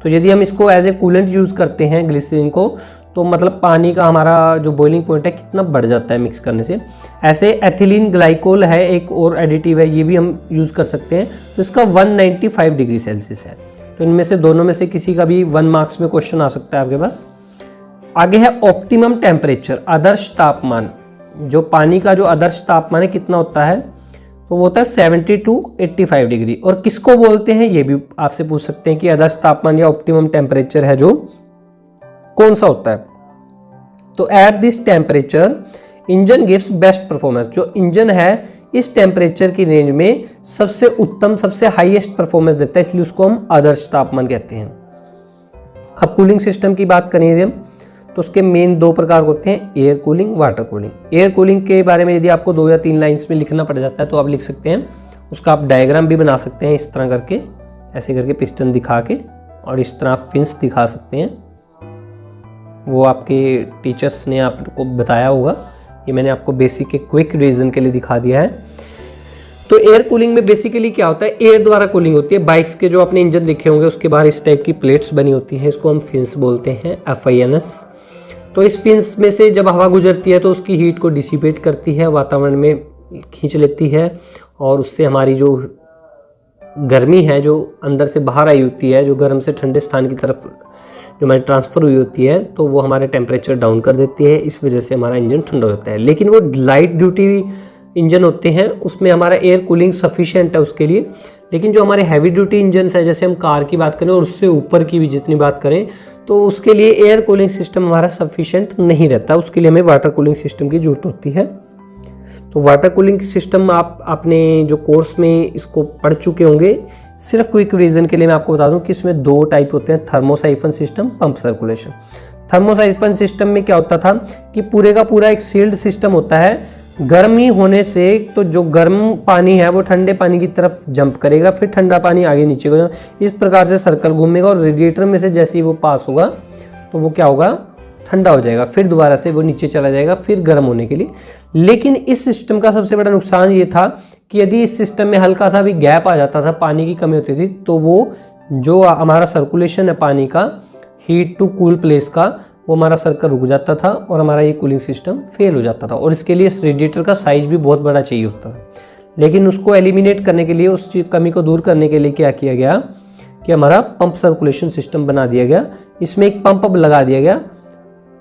तो यदि हम इसको एज ए कूलेंट यूज़ करते हैं ग्लिसरीन को, तो मतलब पानी का हमारा जो बॉइलिंग पॉइंट है कितना बढ़ जाता है मिक्स करने से। ऐसे एथिलीन ग्लाइकोल है, एक और एडिटिव है, ये भी हम यूज़ कर सकते हैं। तो इसका 195 डिग्री सेल्सियस है। तो इनमें से दोनों में से किसी का भी 1 मार्क्स में क्वेश्चन आ सकता है आपके पास। आगे है ऑप्टिमम टेम्परेचर, आदर्श तापमान। जो पानी का जो आदर्श तापमान है कितना होता है, तो वो होता है 70 to 85 डिग्री। और किसको बोलते हैं ये भी आपसे पूछ सकते हैं कि आदर्श तापमान या ऑप्टिमम टेम्परेचर है जो कौन सा होता है। तो at this temperature engine gives best performance. जो इंजन है इस टेम्परेचर की रेंज में सबसे उत्तम, सबसे हाईएस्ट परफॉर्मेंस देता है, इसलिए उसको हम आदर्श तापमान कहते हैं। अब कूलिंग सिस्टम की बात करें यदि हम, तो उसके मेन 2 प्रकार होते हैं, air cooling, water cooling. Air cooling के बारे में यदि आपको 2 या 3 लाइंस में लिखना पड़ जाता है तो आप लिख सकते हैं, उसका आप डायग्राम भी बना सकते हैं इस तरह करके, ऐसे करके पिस्टन दिखा के, और इस तरह फिन्स दिखा सकते हैं। वो आपके टीचर्स ने आपको बताया होगा, ये मैंने आपको बेसिक के क्विक रिवीजन के लिए दिखा दिया है। तो एयर कूलिंग में बेसिकली क्या होता है, एयर द्वारा कूलिंग होती है। बाइक्स के जो आपने इंजन देखे होंगे उसके बाहर इस टाइप की प्लेट्स बनी होती हैं, इसको हम फिन्स बोलते हैं, FINS। तो इस फिन्स में से जब हवा गुजरती है तो उसकी हीट को डिसिपेट करती है, वातावरण में खींच लेती है, और उससे हमारी जो गर्मी है जो अंदर से बाहर आई होती है, जो गर्म से ठंडे स्थान की तरफ जो हमारी ट्रांसफ़र हुई होती है, तो वो हमारे टेम्परेचर डाउन कर देती है। इस वजह से हमारा इंजन ठंडा होता है। लेकिन वो लाइट ड्यूटी इंजन होते हैं, उसमें हमारा एयर कूलिंग सफिशिएंट है उसके लिए। लेकिन जो हमारे हैवी ड्यूटी इंजन है, जैसे हम कार की बात करें और उससे ऊपर की भी जितनी बात करें, तो उसके लिए एयर कूलिंग सिस्टम हमारा सफिशिएंट नहीं रहता, उसके लिए हमें वाटर कूलिंग सिस्टम की जरूरत होती है। तो वाटर कूलिंग सिस्टम आप अपने जो कोर्स में इसको पढ़ चुके होंगे। सिर्फ क्विक रिवीजन के लिए मैं आपको बता दूं कि इसमें 2 टाइप होते हैं, thermosiphon system, pump circulation. Thermosiphon system में क्या होता था कि पूरे का पूरा एक सील्ड सिस्टम होता है। गर्मी होने से तो जो गर्म पानी है वो ठंडे पानी की तरफ जंप करेगा, फिर ठंडा पानी आगे नीचे को, इस प्रकार से सर्कल घूमेगा, और रेडिएटर में से जैसे ही वो पास होगा तो वो क्या होगा, ठंडा हो जाएगा, फिर दोबारा से वो नीचे चला जाएगा, फिर गर्म होने के लिए। लेकिन इस सिस्टम का सबसे बड़ा नुकसान ये था कि यदि इस सिस्टम में हल्का सा भी गैप आ जाता था, पानी की कमी होती थी, तो वो जो हमारा सर्कुलेशन है पानी का, हीट टू कूल प्लेस का, वो हमारा सर्कल रुक जाता था और हमारा ये कूलिंग सिस्टम फेल हो जाता था। और इसके लिए इस रेडिएटर का साइज भी बहुत बड़ा चाहिए होता था। लेकिन उसको एलिमिनेट करने के लिए, उस कमी को दूर करने के लिए क्या किया गया कि हमारा पंप सर्कुलेशन सिस्टम बना दिया गया। इसमें एक पंप लगा दिया गया।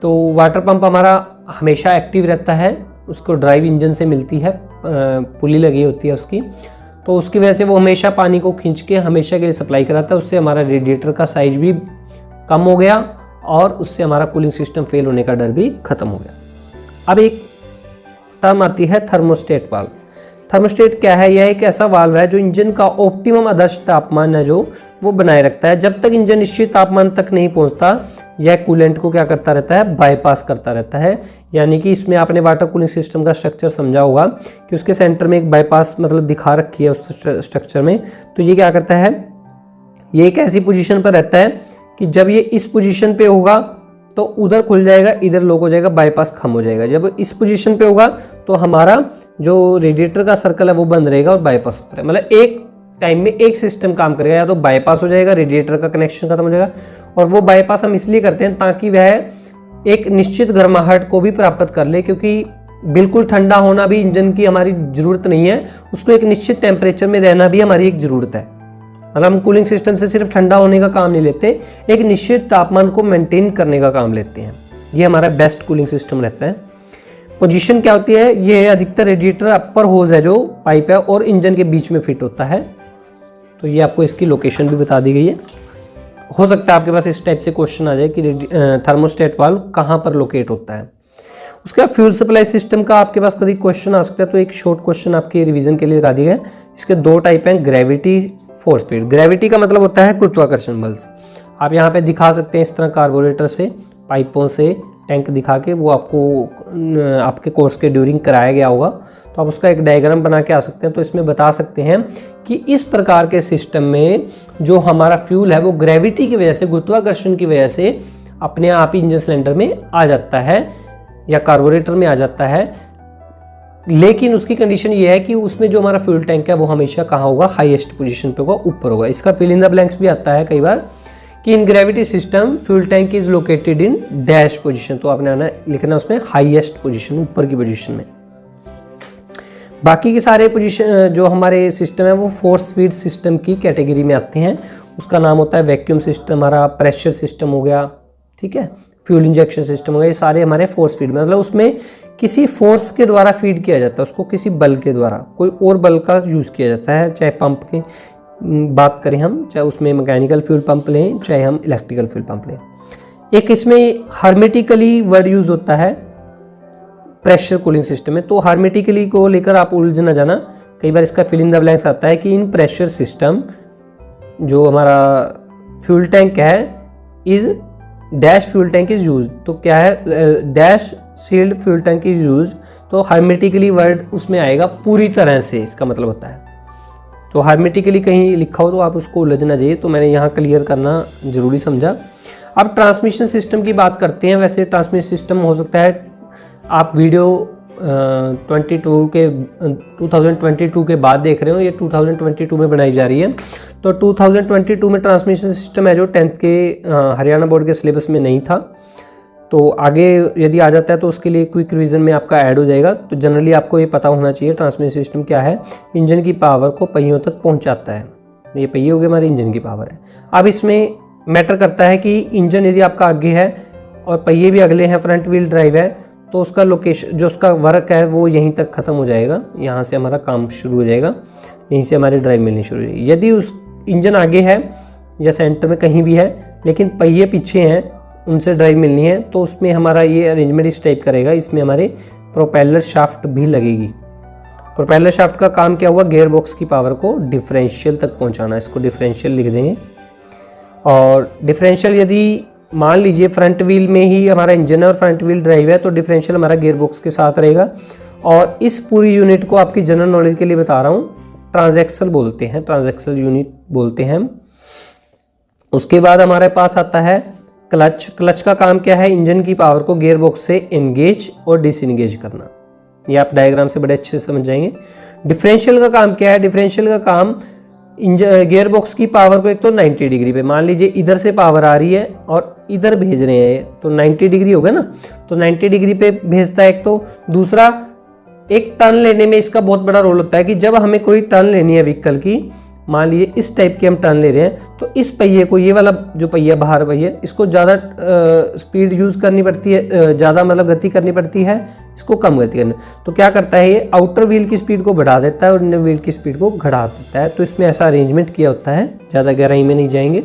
तो वाटर पंप हमारा हमेशा एक्टिव रहता है, उसको ड्राइव इंजन से मिलती है, पुली लगी होती है उसकी, तो उसकी वजह से वो हमेशा पानी को खींच के हमेशा के लिए सप्लाई कराता है। उससे हमारा रेडिएटर का साइज भी कम हो गया और उससे हमारा कूलिंग सिस्टम फेल होने का डर भी खत्म हो गया। अब एक टर्म आती है थर्मोस्टेट वाल्व। थर्मोस्टेट क्या है, यह एक ऐसा वाल्व है जो इंजन का ऑप्टिमम आदर्श तापमान है जो वो बनाए रखता है। जब तक इंजन निश्चित तापमान तक नहीं पहुंचता, यह कूलेंट को क्या करता रहता है, बाईपास करता रहता है। यानी कि इसमें आपने वाटर कूलिंग सिस्टम का स्ट्रक्चर समझा होगा कि उसके सेंटर में एक बाईपास मतलब दिखा रखी है उस स्ट्रक्चर में। तो ये क्या करता है, ये एक ऐसी पोजीशन पर रहता है कि जब ये इस पोजीशन पे होगा तो उधर खुल जाएगा, इधर लॉक हो जाएगा, बाईपास खत्म हो जाएगा। जब इस पोजीशन पे होगा तो हमारा जो रेडिएटर का सर्कल है वो बंद रहेगा और बाईपास होता है। मतलब एक टाइम में एक सिस्टम काम करेगा, या तो बाईपास हो जाएगा, रेडिएटर का कनेक्शन खत्म हो जाएगा। और वो बाईपास हम इसलिए करते हैं ताकि वह एक निश्चित गर्माहट को भी प्राप्त कर ले, क्योंकि बिल्कुल ठंडा होना भी इंजन की हमारी ज़रूरत नहीं है, उसको एक निश्चित टेम्परेचर में रहना भी हमारी एक ज़रूरत है। मतलब हम कूलिंग सिस्टम से सिर्फ ठंडा होने का काम नहीं लेते, एक निश्चित तापमान को मेंटेन करने का काम लेते हैं। ये हमारा बेस्ट कूलिंग सिस्टम रहता है। पोजीशन क्या होती है, ये अधिकतर रेडिएटर अपर होज है जो पाइप है और इंजन के बीच में फिट होता है। तो ये आपको इसकी लोकेशन भी बता दी गई है। हो सकता है आपके पास इस टाइप से क्वेश्चन आ जाए कि थर्मोस्टेट वाल्व कहाँ पर लोकेट होता है। उसके बाद फ्यूल सप्लाई सिस्टम का आपके पास कभी क्वेश्चन आ सकता है, तो एक शॉर्ट क्वेश्चन आपके रिवीजन के लिए लगा दिया है। इसके दो टाइप हैं, ग्रेविटी, फोर्स फीड। ग्रेविटी का मतलब होता है गुरुत्वाकर्षण बल से। आप यहाँ पे दिखा सकते हैं इस तरह कार्बोरेटर से, पाइपों से टैंक दिखा के, वो आपको आपके कोर्स के ड्यूरिंग कराया गया होगा, तो आप उसका एक डायग्राम बना के आ सकते हैं। तो इसमें बता सकते हैं कि इस प्रकार के सिस्टम में जो हमारा फ्यूल है वो ग्रेविटी की वजह से, गुरुत्वाकर्षण की वजह से अपने आप ही इंजन सिलेंडर में आ जाता है या कार्बोरेटर में आ जाता है। लेकिन उसकी कंडीशन ये है कि उसमें जो हमारा फ्यूल टैंक है वो हमेशा कहाँ होगा, हाईएस्ट पोजीशन पे होगा, ऊपर होगा। इसका फिल इन द ब्लैंक्स भी आता है कई बार कि इन gravity system fuel tank is located in dash position, तो आपने आना लिखना उसमें हाईएस्ट पोजीशन, ऊपर की पोजीशन में। बाकी के सारे पोजीशन जो हमारे सिस्टम है वो फोर्स फीड सिस्टम की कैटेगरी में आते हैं। उसका नाम होता है वैक्यूम सिस्टम, हमारा प्रेशर सिस्टम हो गया, ठीक है, फ्यूल इंजेक्शन सिस्टम हो गया, ये सारे हमारे फोर्स फीड, मतलब उसमें किसी फोर्स के द्वारा फीड किया जाता है उसको, किसी बल के द्वारा, कोई और बल का यूज़ किया जाता है। चाहे पंप की बात करें हम, चाहे उसमें मैकेनिकल फ्यूल पंप लें, चाहे हम इलेक्ट्रिकल फ्यूल पंप लें। एक इसमें हार्मेटिकली वर्ड यूज़ होता है प्रेशर कूलिंग सिस्टम में, तो हार्मेटिकली को लेकर आप उलझ ना जाना, कई बार इसका फिल इन द ब्लैंक्स आता है कि इन प्रेशर सिस्टम जो हमारा फ्यूल टैंक है is dash fuel tank is use, तो क्या है, dash sealed fuel tank is use, तो हार्मेटिकली वर्ड उसमें आएगा पूरी तरह से, इसका मतलब होता है। तो हार्मेटिकली कहीं लिखा हो तो आप उसको उलझना चाहिए, तो मैंने यहाँ क्लियर करना जरूरी समझा। अब ट्रांसमिशन सिस्टम की बात करते हैं। वैसे ट्रांसमिशन सिस्टम हो सकता है आप वीडियो 2022 के बाद देख रहे हो, ये 2022 में बनाई जा रही है। तो 2022 में ट्रांसमिशन सिस्टम है जो 10th के हरियाणा बोर्ड के सिलेबस में नहीं था, तो आगे यदि आ जाता है तो उसके लिए क्विक रिवीजन में आपका ऐड हो जाएगा। तो जनरली आपको ये पता होना चाहिए ट्रांसमिशन सिस्टम क्या है, इंजन की पावर को पहियों तक पहुंचाता है। ये पहिए हो गए हमारे इंजन की पावर है। अब इसमें मैटर करता है कि इंजन यदि आपका आगे है और पहिए भी अगले हैं, फ्रंट व्हील ड्राइव है, तो उसका लोकेशन जो उसका वर्क है वो यहीं तक ख़त्म हो जाएगा, यहाँ से हमारा काम शुरू हो जाएगा, यहीं से हमारी ड्राइव मिलनी शुरू हो जाएगी। यदि उस इंजन आगे है या सेंटर में कहीं भी है लेकिन पहिए पीछे हैं, उनसे ड्राइव मिलनी है, तो उसमें हमारा ये अरेंजमेंट इस टाइप करेगा। इसमें हमारे प्रोपेलर शाफ्ट भी लगेगी। प्रोपेलर शाफ्ट का काम क्या हुआ, गियर बॉक्स की पावर को डिफरेंशियल तक पहुंचाना, इसको डिफरेंशियल लिख देंगे। और डिफरेंशियल यदि मान लीजिए फ्रंट व्हील में ही हमारा इंजन है और फ्रंट व्हील ड्राइव है, तो डिफरेंशियल हमारा गियर बॉक्स के साथ रहेगा। और इस पूरी यूनिट को आपकी जनरल नॉलेज के लिए बता रहा हूँ, ट्रांजैक्सल बोलते हैं, ट्रांजैक्सल यूनिट बोलते हैं। उसके बाद हमारे पास आता है क्लच। क्लच का काम क्या है, इंजन की पावर को गियर बॉक्स से एंगेज और डिसएंगेज करना। ये आप डायग्राम से बड़े अच्छे से समझ जाएंगे। डिफरेंशियल का काम क्या है, डिफरेंशियल का काम गियर बॉक्स की पावर को एक तो 90 डिग्री पे, मान लीजिए इधर से पावर आ रही है और इधर भेज रहे हैं, तो 90 डिग्री होगा ना, तो 90 डिग्री पे भेजता है एक तो। दूसरा, एक टर्न लेने में इसका बहुत बड़ा रोल होता है कि जब हमें कोई टर्न लेनी है व्हीकल की, मान लीजिए इस टाइप की हम टर्न ले रहे हैं, तो इस पहिए को, ये वाला जो पहिया बाहर पहिया, इसको ज़्यादा स्पीड यूज़ करनी पड़ती है, ज़्यादा मतलब गति करनी पड़ती है, इसको कम गति करनी। तो क्या करता है, ये आउटर व्हील की स्पीड को बढ़ा देता है और इनर व्हील की स्पीड को घटा देता है। तो इसमें ऐसा अरेंजमेंट किया होता है, ज़्यादा गहराई में नहीं जाएंगे।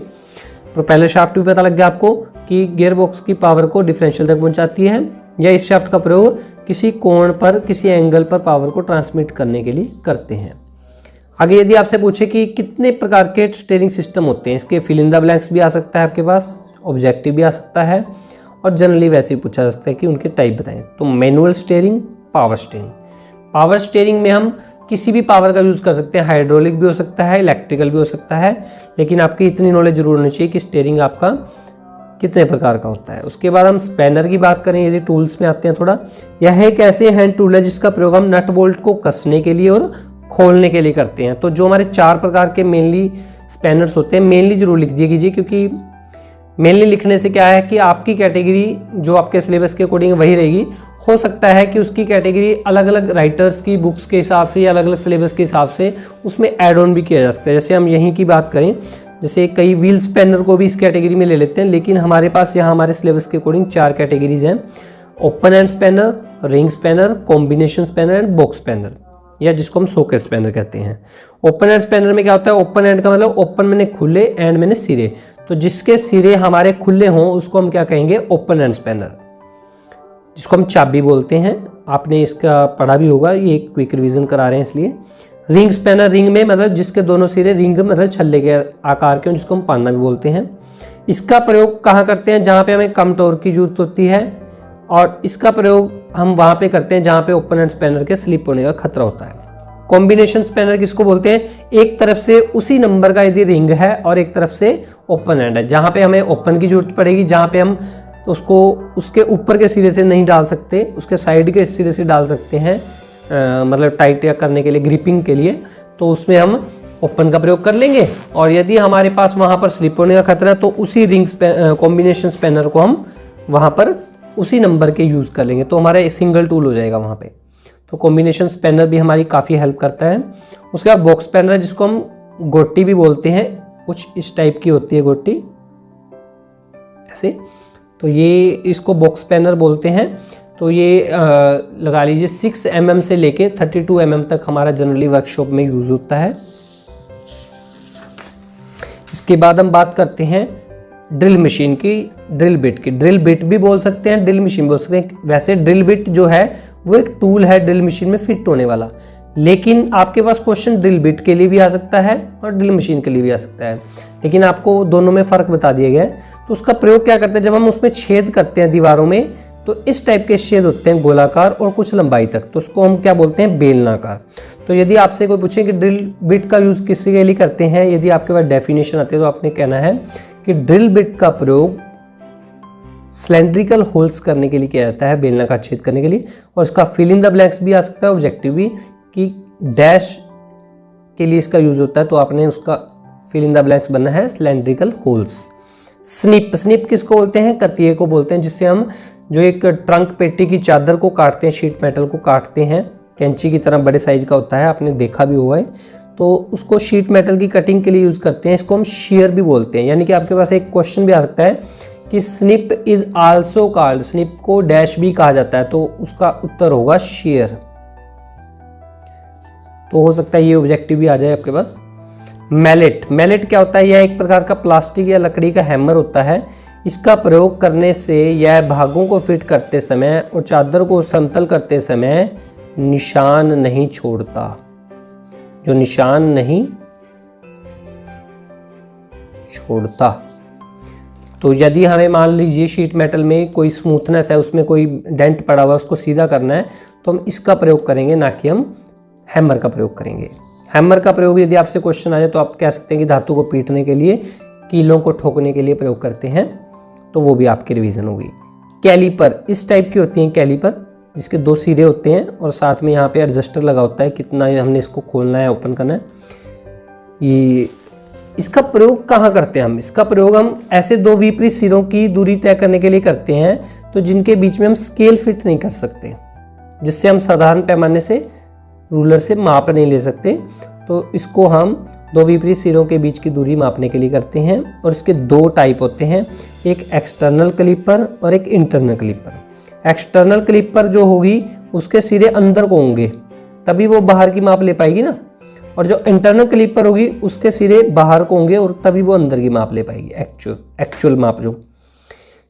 प्रोपेलर शाफ्ट भी पता लग गया आपको कि गियर बॉक्स की पावर को डिफरेंशियल तक पहुँचाती है, या इस शाफ्ट का प्रयोग किसी कोण पर, किसी एंगल पर पावर को ट्रांसमिट करने के लिए करते हैं। आगे यदि आपसे पूछे कि कितने प्रकार के स्टीयरिंग सिस्टम होते हैं, इसके फिल इन द ब्लैंक्स भी आ सकता है आपके पास, ऑब्जेक्टिव भी आ सकता है, और जनरली वैसे ही पूछा जा सकता है कि उनके टाइप बताएं। तो manual steering, power steering. Power steering में हम किसी भी पावर का यूज़ कर सकते हैं, हाइड्रोलिक भी हो सकता है, इलेक्ट्रिकल भी हो सकता है, लेकिन आपकी इतनी नॉलेज जरूर होनी चाहिए कि स्टीयरिंग आपका कितने प्रकार का होता है। उसके बाद हम स्पैनर की बात करें, यदि टूल्स में आते हैं थोड़ा, यह एक ऐसे हैंड टूल है जिसका प्रयोग हम नट बोल्ट को कसने के लिए और खोलने के लिए करते हैं। तो जो हमारे 4 प्रकार के मेनली स्पैनर्स होते हैं, मेनली जरूर लिख दिया कीजिए, क्योंकि मेनली लिखने से क्या है कि आपकी कैटेगरी जो आपके सिलेबस के अकॉर्डिंग वही रहेगी। हो सकता है कि उसकी कैटेगरी अलग अलग राइटर्स की बुक्स के हिसाब से या अलग अलग सिलेबस के हिसाब से उसमें ऐड ऑन भी किया जा सकता है। जैसे हम यहीं की बात करें, जैसे कई व्हील स्पैनर को भी इस कैटेगरी में ले लेते हैं, लेकिन हमारे पास यहाँ हमारे सिलेबस के अकॉर्डिंग 4 कैटेगरीज हैं: open end spanner, ring spanner, combination spanner and box spanner, या जिसको हम सॉकेट स्पैनर कहते हैं। ओपन एंड स्पैनर में क्या होता है? ओपन एंड का मतलब ओपन मैंने खुले, एंड मैंने सिरे, तो जिसके सिरे हमारे खुले हों उसको हम क्या कहेंगे? ओपन एंड स्पैनर, जिसको हम चाबी बोलते हैं। आपने इसका पढ़ा भी होगा, ये एक क्विक रिवीजन करा रहे हैं इसलिए। रिंग स्पैनर, रिंग में मतलब जिसके दोनों सिरे रिंग मतलब छल्ले के आकार के, जिसको हम पान्ना भी बोलते हैं। इसका प्रयोग कहाँ करते हैं? जहाँ पे हमें कम टॉर्क की जरूरत होती है, और इसका प्रयोग हम वहाँ पे करते हैं जहाँ पे ओपन एंड स्पैनर के स्लिप होने का खतरा होता है। कॉम्बिनेशन स्पैनर किसको बोलते हैं? एक तरफ से उसी नंबर का यदि रिंग है और एक तरफ से ओपन एंड है, जहाँ पे हमें ओपन की जरूरत पड़ेगी, जहाँ पे हम उसको उसके ऊपर के सिरे से नहीं डाल सकते, उसके साइड के सिरे से डाल सकते हैं, मतलब टाइट या करने के लिए, ग्रिपिंग के लिए, तो उसमें हम ओपन का प्रयोग कर लेंगे। और यदि हमारे पास वहाँ पर स्लिप होने का खतरा है तो उसी रिंग कॉम्बिनेशन स्पैनर को हम वहाँ पर उसी नंबर के यूज़ कर लेंगे, तो हमारा सिंगल टूल हो जाएगा वहाँ पे। तो कॉम्बिनेशन स्पैनर भी हमारी काफ़ी हेल्प करता है। उसके बाद बॉक्स स्पैनर, जिसको हम गोटी भी बोलते हैं, कुछ इस टाइप की होती है गोटी ऐसे, तो ये इसको बॉक्स स्पैनर बोलते हैं। तो ये लगा लीजिए 6 mm से लेके 32 mm तक हमारा जनरली वर्कशॉप में यूज़ होता है। इसके बाद हम बात करते हैं ड्रिल मशीन की, ड्रिल बिट की। ड्रिल बिट भी बोल सकते हैं, ड्रिल मशीन बोल सकते हैं। वैसे ड्रिल बिट जो है वो एक टूल है ड्रिल मशीन में फिट होने वाला, लेकिन आपके पास क्वेश्चन ड्रिल बिट के लिए भी आ सकता है और ड्रिल मशीन के लिए भी आ सकता है, लेकिन आपको दोनों में फ़र्क बता दिया गया है। तो उसका प्रयोग क्या करते हैं? जब हम उसमें छेद करते हैं दीवारों में, तो इस टाइप के छेद होते हैं गोलाकार और कुछ लंबाई तक, तो उसको हम क्या बोलते हैं? बेलनाकार। तो यदि आपसे कोई पूछे कि ड्रिल बिट का यूज़ किसके लिए करते हैं, यदि आपके पास डेफिनेशन आती है तो आपने कहना है कि ड्रिल बिट का प्रयोग सिलेंड्रिकल होल्स करने के लिए किया जाता है, बेलनाकार छेद करने के लिए। और इसका फिल इन द ब्लैंक्स भी आ सकता है, ऑब्जेक्टिव भी, कि डैश के लिए इसका यूज़ होता है, तो आपने उसका फिल इन द ब्लैंक्स बनना है सिलेंड्रिकल होल्स। स्निप, स्निप किसको बोलते हैं? कतिये को बोलते हैं, जिससे हम जो एक ट्रंक पेटी की चादर को काटते हैं, शीट मेटल को काटते हैं, कैंची की तरह बड़े साइज का होता है, आपने देखा भी होगा है, तो उसको शीट मेटल की कटिंग के लिए यूज़ करते हैं। इसको हम शीयर भी बोलते हैं। यानी कि आपके पास एक क्वेश्चन भी आ सकता है कि snip is also called, snip को डैश भी कहा जाता है, तो उसका उत्तर होगा शीयर। तो हो सकता है ये ऑब्जेक्टिव भी आ जाए आपके पास। मैलेट, मैलेट क्या होता है? यह एक प्रकार का प्लास्टिक या लकड़ी का हैमर होता है। इसका प्रयोग करने से यह भागों को फिट करते समय और चादर को समतल करते समय निशान नहीं छोड़ता, जो निशान नहीं छोड़ता। तो यदि हमें मान लीजिए शीट मेटल में कोई स्मूथनेस है, उसमें कोई डेंट पड़ा हुआ है, उसको सीधा करना है, तो हम इसका प्रयोग करेंगे, ना कि हम हैमर का प्रयोग करेंगे। हैमर का प्रयोग यदि आपसे क्वेश्चन आ जाए तो आप कह सकते हैं कि धातु को पीटने के लिए, कीलों को ठोकने के लिए प्रयोग करते हैं, तो वो भी आपकी रिवीजन होगी। कैलीपर, इस टाइप की होती हैं कैलीपर, जिसके 2 सिरे होते हैं और साथ में यहाँ पे एडजस्टर लगा होता है, कितना हमने इसको खोलना है, ओपन करना है। ये इसका प्रयोग कहाँ करते हैं हम? इसका प्रयोग हम ऐसे 2 विपरीत सिरों की दूरी तय करने के लिए करते हैं, तो जिनके बीच में हम स्केल फिट नहीं कर सकते, जिससे हम साधारण पैमाने से रूलर से माप नहीं ले सकते, तो इसको हम 2 विपरीत सिरों के बीच की दूरी मापने के लिए करते हैं। और इसके 2 टाइप होते हैं, एक एक्सटर्नल क्लिपर और एक इंटरनल क्लिपर। एक्सटर्नल क्लिपर जो होगी उसके सिरे अंदर को होंगे, तभी वो बाहर की माप ले पाएगी ना, और जो इंटरनल क्लिपर होगी उसके सिरे बाहर को होंगे और तभी वो अंदर की माप ले पाएगी, एक्चुअल माप। जो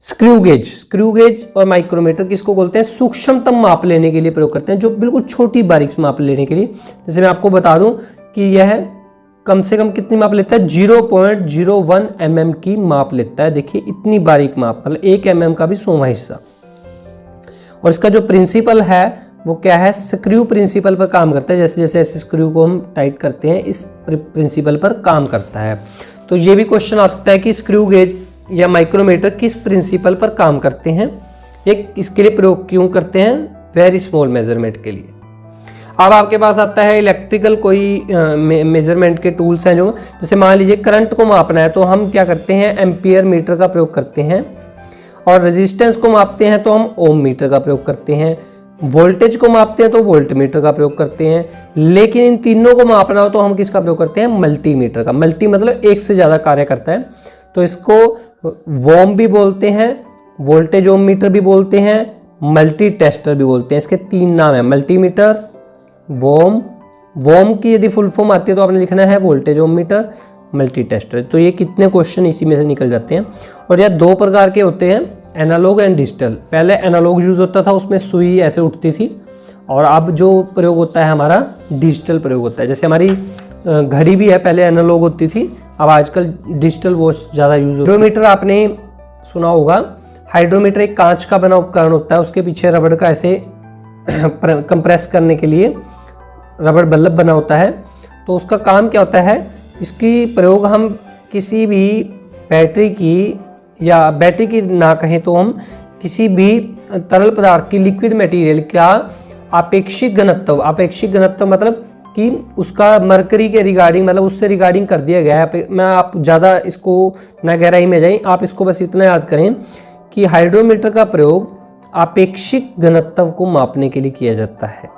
स्क्रू गेज, स्क्रू गेज और माइक्रोमीटर किसको बोलते हैं? सूक्ष्मतम माप लेने के लिए प्रयोग करते हैं, जो बिल्कुल छोटी बारीक माप लेने के लिए। जैसे मैं आपको बता दूं कि यह कम से कम कितनी माप लेता है? 0.01 mm की माप लेता है। देखिए इतनी बारीक माप, मतलब 1 mm का भी 100वां हिस्सा। और इसका जो प्रिंसिपल है वो क्या है? स्क्रू प्रिंसिपल पर काम करता है। जैसे जैसे ऐसे स्क्रू को हम टाइट करते हैं, इस प्रिंसिपल पर काम करता है। तो ये भी क्वेश्चन आ सकता है कि स्क्रू गेज या माइक्रोमीटर किस प्रिंसिपल पर काम करते हैं, ये इसके लिए प्रयोग क्यों करते हैं? वेरी स्मॉल मेजरमेंट के लिए। अब आपके पास आता है इलेक्ट्रिकल कोई मेजरमेंट के टूल्स हैं, जो जैसे मान लीजिए करंट को मापना है तो हम क्या करते हैं? एम्पियर मीटर का प्रयोग करते हैं। और रेजिस्टेंस को मापते हैं तो हम ओम मीटर का प्रयोग करते हैं। वोल्टेज को मापते हैं तो वोल्टमीटर का प्रयोग करते हैं, लेकिन इन तीनों को मापना हो तो हम किसका प्रयोग करते हैं? मल्टीमीटर का। मल्टी मतलब एक से ज़्यादा कार्य करता है, तो इसको वोम भी बोलते हैं, वोल्टेज ओम मीटर भी बोलते हैं, मल्टी टेस्टर भी बोलते हैं। इसके 3 नाम है, मल्टीमीटर, वोम। वोम की यदि फुल फॉर्म आती है तो आपने लिखना है वोल्टेज ओम मीटर, मल्टी टेस्टर। तो ये कितने क्वेश्चन इसी में से निकल जाते हैं। और यह 2 प्रकार के होते हैं, एनालॉग एंड डिजिटल। पहले एनालॉग यूज होता था, उसमें सुई ऐसे उठती थी, और अब जो प्रयोग होता है हमारा डिजिटल प्रयोग होता है। जैसे हमारी घड़ी भी है, पहले एनालॉग होती थी, अब आजकल डिजिटल वॉच ज़्यादा यूज होती है। हाइड्रोमीटर आपने सुना होगा, हाइड्रोमीटर एक कांच का बना उपकरण होता है, उसके पीछे रबड़ का ऐसे कंप्रेस करने के लिए रबड़ बल्ब बना होता है। तो उसका काम क्या होता है? इसकी प्रयोग हम किसी भी बैटरी की, या बैटरी की ना कहें तो हम किसी भी तरल पदार्थ की, लिक्विड मटेरियल का आपेक्षिक घनत्व मतलब कि उसका मरकरी के रिगार्डिंग, मतलब उससे रिगार्डिंग कर दिया गया है। मैं आप ज़्यादा इसको ना गहराई में जाएं, आप इसको बस इतना याद करें कि हाइड्रोमीटर का प्रयोग आपेक्षिक घनत्व को मापने के लिए किया जाता है,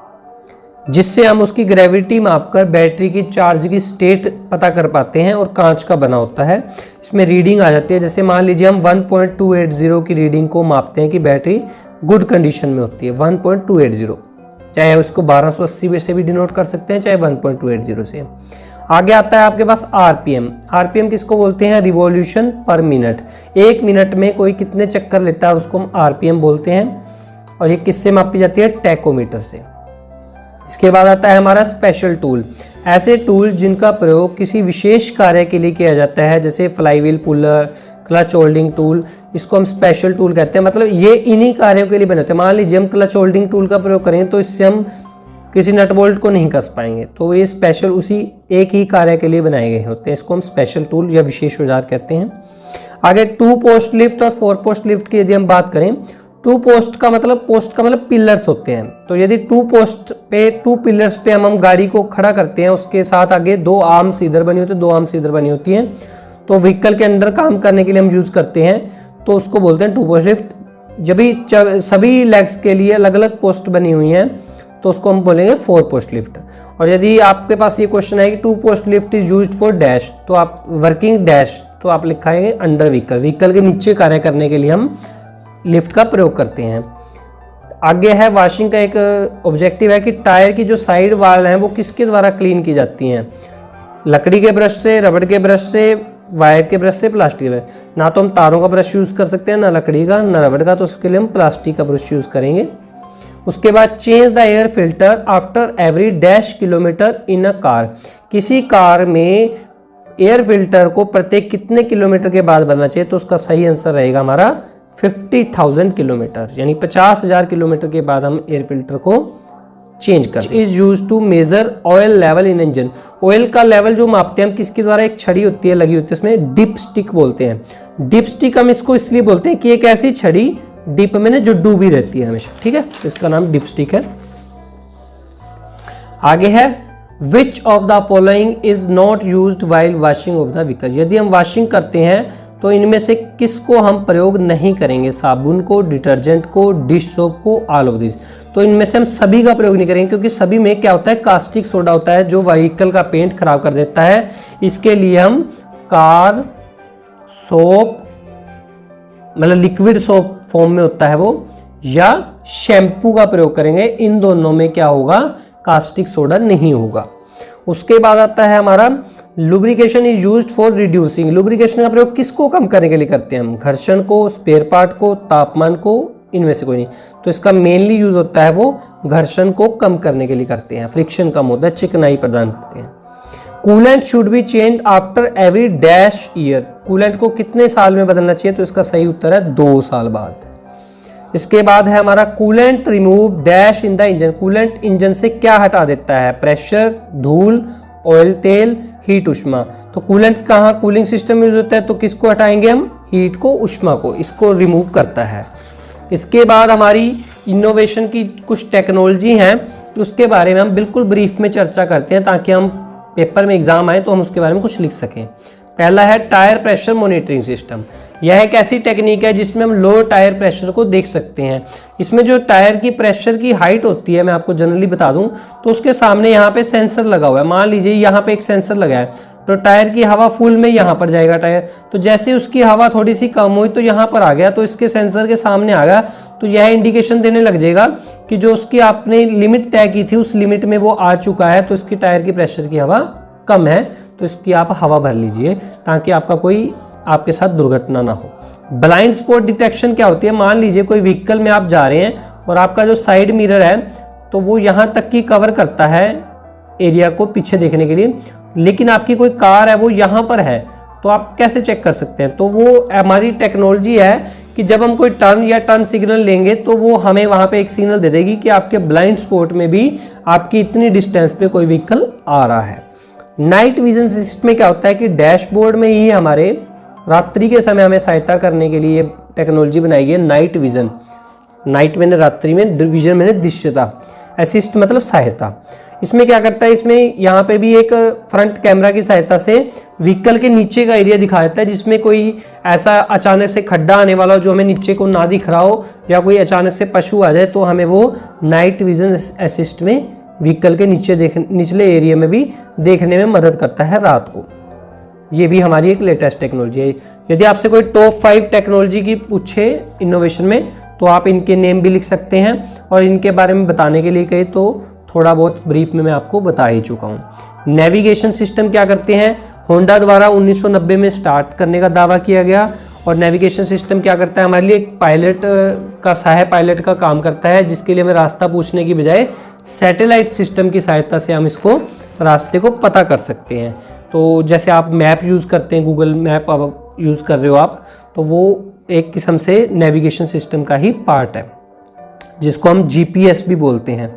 जिससे हम उसकी ग्रेविटी मापकर बैटरी की चार्ज की स्टेट पता कर पाते हैं, और कांच का बना होता है। इसमें रीडिंग आ जाती है, जैसे मान लीजिए हम 1.280 की रीडिंग को मापते हैं कि बैटरी गुड कंडीशन में होती है, 1.280, चाहे उसको 1280 से भी डिनोट कर सकते हैं, चाहे 1.280 से। आगे आता है आपके पास आरपीएम। आरपीएम किसको बोलते हैं? रिवॉल्यूशन पर मिनट। 1 मिनट में कोई कितने चक्कर लेता है उसको हम आरपीएम बोलते हैं, और ये किससे मापी जाती है? टैकोमीटर से। इसके बाद आता है हमारा स्पेशल टूल। ऐसे टूल जिनका प्रयोग किसी विशेष कार्य के लिए किया जाता है, जैसे flywheel puller, clutch holding tool, इसको हम स्पेशल टूल कहते हैं। मतलब ये इन्हीं कार्यों के लिए बने होते हैं। मान लीजिए हम क्लच होल्डिंग टूल का प्रयोग करें तो इससे हम किसी नट बोल्ट को नहीं कस पाएंगे, तो ये स्पेशल उसी एक ही कार्य के लिए बनाए गए होते हैं। इसको हम स्पेशल टूल या विशेष औजार कहते हैं। आगे 2 पोस्ट लिफ्ट और 4 पोस्ट लिफ्ट की यदि हम बात करें, 2 पोस्ट का मतलब पिलर्स होते हैं। तो यदि 2 पिलर्स पे हम गाड़ी को खड़ा करते हैं, उसके साथ आगे 2 आर्म्स इधर बनी होती है, 2 आर्म्स इधर बनी होती हैं, तो व्हीकल के अंदर काम करने के लिए हम यूज करते हैं, तो उसको बोलते हैं 2 पोस्ट लिफ्ट। जब भी सभी लेग्स के लिए अलग अलग पोस्ट बनी हुई हैं तो उसको हम बोलेंगे 4 पोस्ट लिफ्ट। और यदि आपके पास ये क्वेश्चन है कि 2 post lift is used for dash, तो आप वर्किंग डैश, तो आप लिखाएंगे अंडर व्हीकल के नीचे कार्य करने के लिए हम लिफ्ट का प्रयोग करते हैं। आगे है वॉशिंग का एक ऑब्जेक्टिव है कि टायर की जो साइड वाल हैं वो किसके द्वारा क्लीन की जाती हैं? लकड़ी के ब्रश से, रबड़ के ब्रश से, वायर के ब्रश से, प्लास्टिक के। ना तो हम तारों का ब्रश यूज़ कर सकते हैं, ना लकड़ी का, ना रबड़ का, तो उसके लिए हम प्लास्टिक का ब्रश यूज़ करेंगे। उसके बाद change the air filter after every dash kilometre in a car. किसी कार में एयर फिल्टर को प्रत्येक कितने किलोमीटर के बाद बदलना चाहिए? तो उसका सही आंसर रहेगा हमारा 50,000 किलोमीटर, यानी 50,000 किलोमीटर के बाद हम एयर फिल्टर को चेंज करते हैं। Is use to measure oil level in engine. Oil का लेवल जो मापते हैं हम किसके द्वारा? एक छड़ी होती है लगी होती है, उसमें डिप स्टिक बोलते हैं। डिप स्टिक हम इसको इसलिए बोलते हैं कि एक ऐसी छड़ी डिप में जो डूबी रहती है हमेशा, ठीक है, तो इसका नाम डिप स्टिक है। आगे है which of the following is not used while washing of the vehicle. यदि हम वॉशिंग करते हैं तो इनमें से किसको हम प्रयोग नहीं करेंगे? साबुन को, डिटर्जेंट को, डिश सोप को, ऑल ऑफ दिस। तो इनमें से हम सभी का प्रयोग नहीं करेंगे, क्योंकि सभी में क्या होता है? कास्टिक सोडा होता है जो व्हीकल का पेंट खराब कर देता है। इसके लिए हम कार सोप, मतलब लिक्विड सोप फॉर्म में होता है वो, या शैम्पू का प्रयोग करेंगे। इन दोनों में क्या होगा? कास्टिक सोडा नहीं होगा। उसके बाद आता है हमारा lubrication is used for reducing. Lubrication का प्रयोग किसको कम करने के लिए करते हैं हम? घर्षण को, स्पेयर पार्ट को, तापमान को, इनमें से कोई नहीं। तो इसका मेनली यूज होता है वो घर्षण को कम करने के लिए करते हैं, फ्रिक्शन कम होता है, चिकनाई प्रदान करते हैं। Coolant should be change after every dash year. Coolant को कितने साल में बदलना चाहिए? तो इसका सही उत्तर है 2 साल बाद। इसके बाद है हमारा coolant remove dash in the engine. Coolant engine से क्या हटा देता है? प्रेशर, धूल, ऑयल तेल, हीट, उष्मा। तो कूलेंट कहाँ कूलिंग सिस्टम में यूज होता है, तो किसको हटाएंगे हम? हीट को, उष्मा को, इसको रिमूव करता है। इसके बाद हमारी इनोवेशन की कुछ टेक्नोलॉजी हैं, उसके बारे में हम बिल्कुल ब्रीफ में चर्चा करते हैं, ताकि हम पेपर में एग्जाम आए तो हम उसके बारे में कुछ लिख सकें। पहला है टायर प्रेशर मॉनिटरिंग सिस्टम। यह एक ऐसी टेक्निक है जिसमें हम लो टायर प्रेशर को देख सकते हैं। इसमें जो टायर की प्रेशर की हाइट होती है, मैं आपको जनरली बता दूं, तो उसके सामने यहाँ पे सेंसर लगा हुआ है। मान लीजिए यहाँ पे एक सेंसर लगा है, तो टायर की हवा फुल में यहाँ पर जाएगा टायर, तो जैसे उसकी हवा थोड़ी सी कम हुई तो यहाँ पर आ गया, तो इसके सेंसर के सामने आ गया, तो यह इंडिकेशन देने लग जाएगा कि जो उसकी आपने लिमिट तय की थी उस लिमिट में वो आ चुका है, तो इसकी टायर की प्रेशर की हवा कम है, तो इसकी आप हवा भर लीजिए ताकि आपका कोई आपके साथ दुर्घटना ना हो। ब्लाइंड स्पॉट डिटेक्शन क्या होती है? मान लीजिए कोई व्हीकल में आप जा रहे हैं और आपका जो साइड मिरर है तो वो यहाँ तक की कवर करता है एरिया को पीछे देखने के लिए, लेकिन आपकी कोई कार है वो यहाँ पर है, तो आप कैसे चेक कर सकते हैं? तो वो हमारी टेक्नोलॉजी है कि जब हम कोई टर्न या टर्न सिग्नल लेंगे तो वो हमें वहाँ पे एक सिग्नल दे देगी कि आपके ब्लाइंड स्पॉट में भी आपकी इतनी डिस्टेंस पे कोई व्हीकल आ रहा है। नाइट विजन सिस्टम में क्या होता है कि डैशबोर्ड में ही हमारे रात्रि के समय हमें सहायता करने के लिए टेक्नोलॉजी बनाई गई है नाइट विजन। नाइट मैंने रात्रि में, विजन मैंने दृश्यता, असिस्ट मतलब सहायता। इसमें क्या करता है, इसमें यहाँ पे भी एक फ्रंट कैमरा की सहायता से व्हीकल के नीचे का एरिया दिखा देता है, जिसमें कोई ऐसा अचानक से खड्डा आने वाला हो जो हमें नीचे को ना दिख रहा हो, या कोई अचानक से पशु आ जाए, तो हमें वो नाइट विजन असिस्ट में व्हीकल के निचले एरिया में भी देखने में मदद करता है रात को। ये भी हमारी एक लेटेस्ट टेक्नोलॉजी है। यदि आपसे कोई टॉप 5 टेक्नोलॉजी की पूछे इनोवेशन में, तो आप इनके नेम भी लिख सकते हैं, और इनके बारे में बताने के लिए कहे तो थोड़ा बहुत ब्रीफ में मैं आपको बता ही चुका हूँ। नेविगेशन सिस्टम क्या करते हैं? होंडा द्वारा 1990 में स्टार्ट करने का दावा किया गया, और नेविगेशन सिस्टम क्या करता है? हमारे लिए एक पायलट का सहायक पायलट का काम करता है, जिसके लिए हमें रास्ता पूछने की बजाय सैटेलाइट सिस्टम की सहायता से हम इसको रास्ते को पता कर सकते हैं। तो जैसे आप मैप यूज़ करते हैं, गूगल मैप आप यूज़ कर रहे हो आप, तो वो एक किस्म से नेविगेशन सिस्टम का ही पार्ट है, जिसको हम जीपीएस भी बोलते हैं।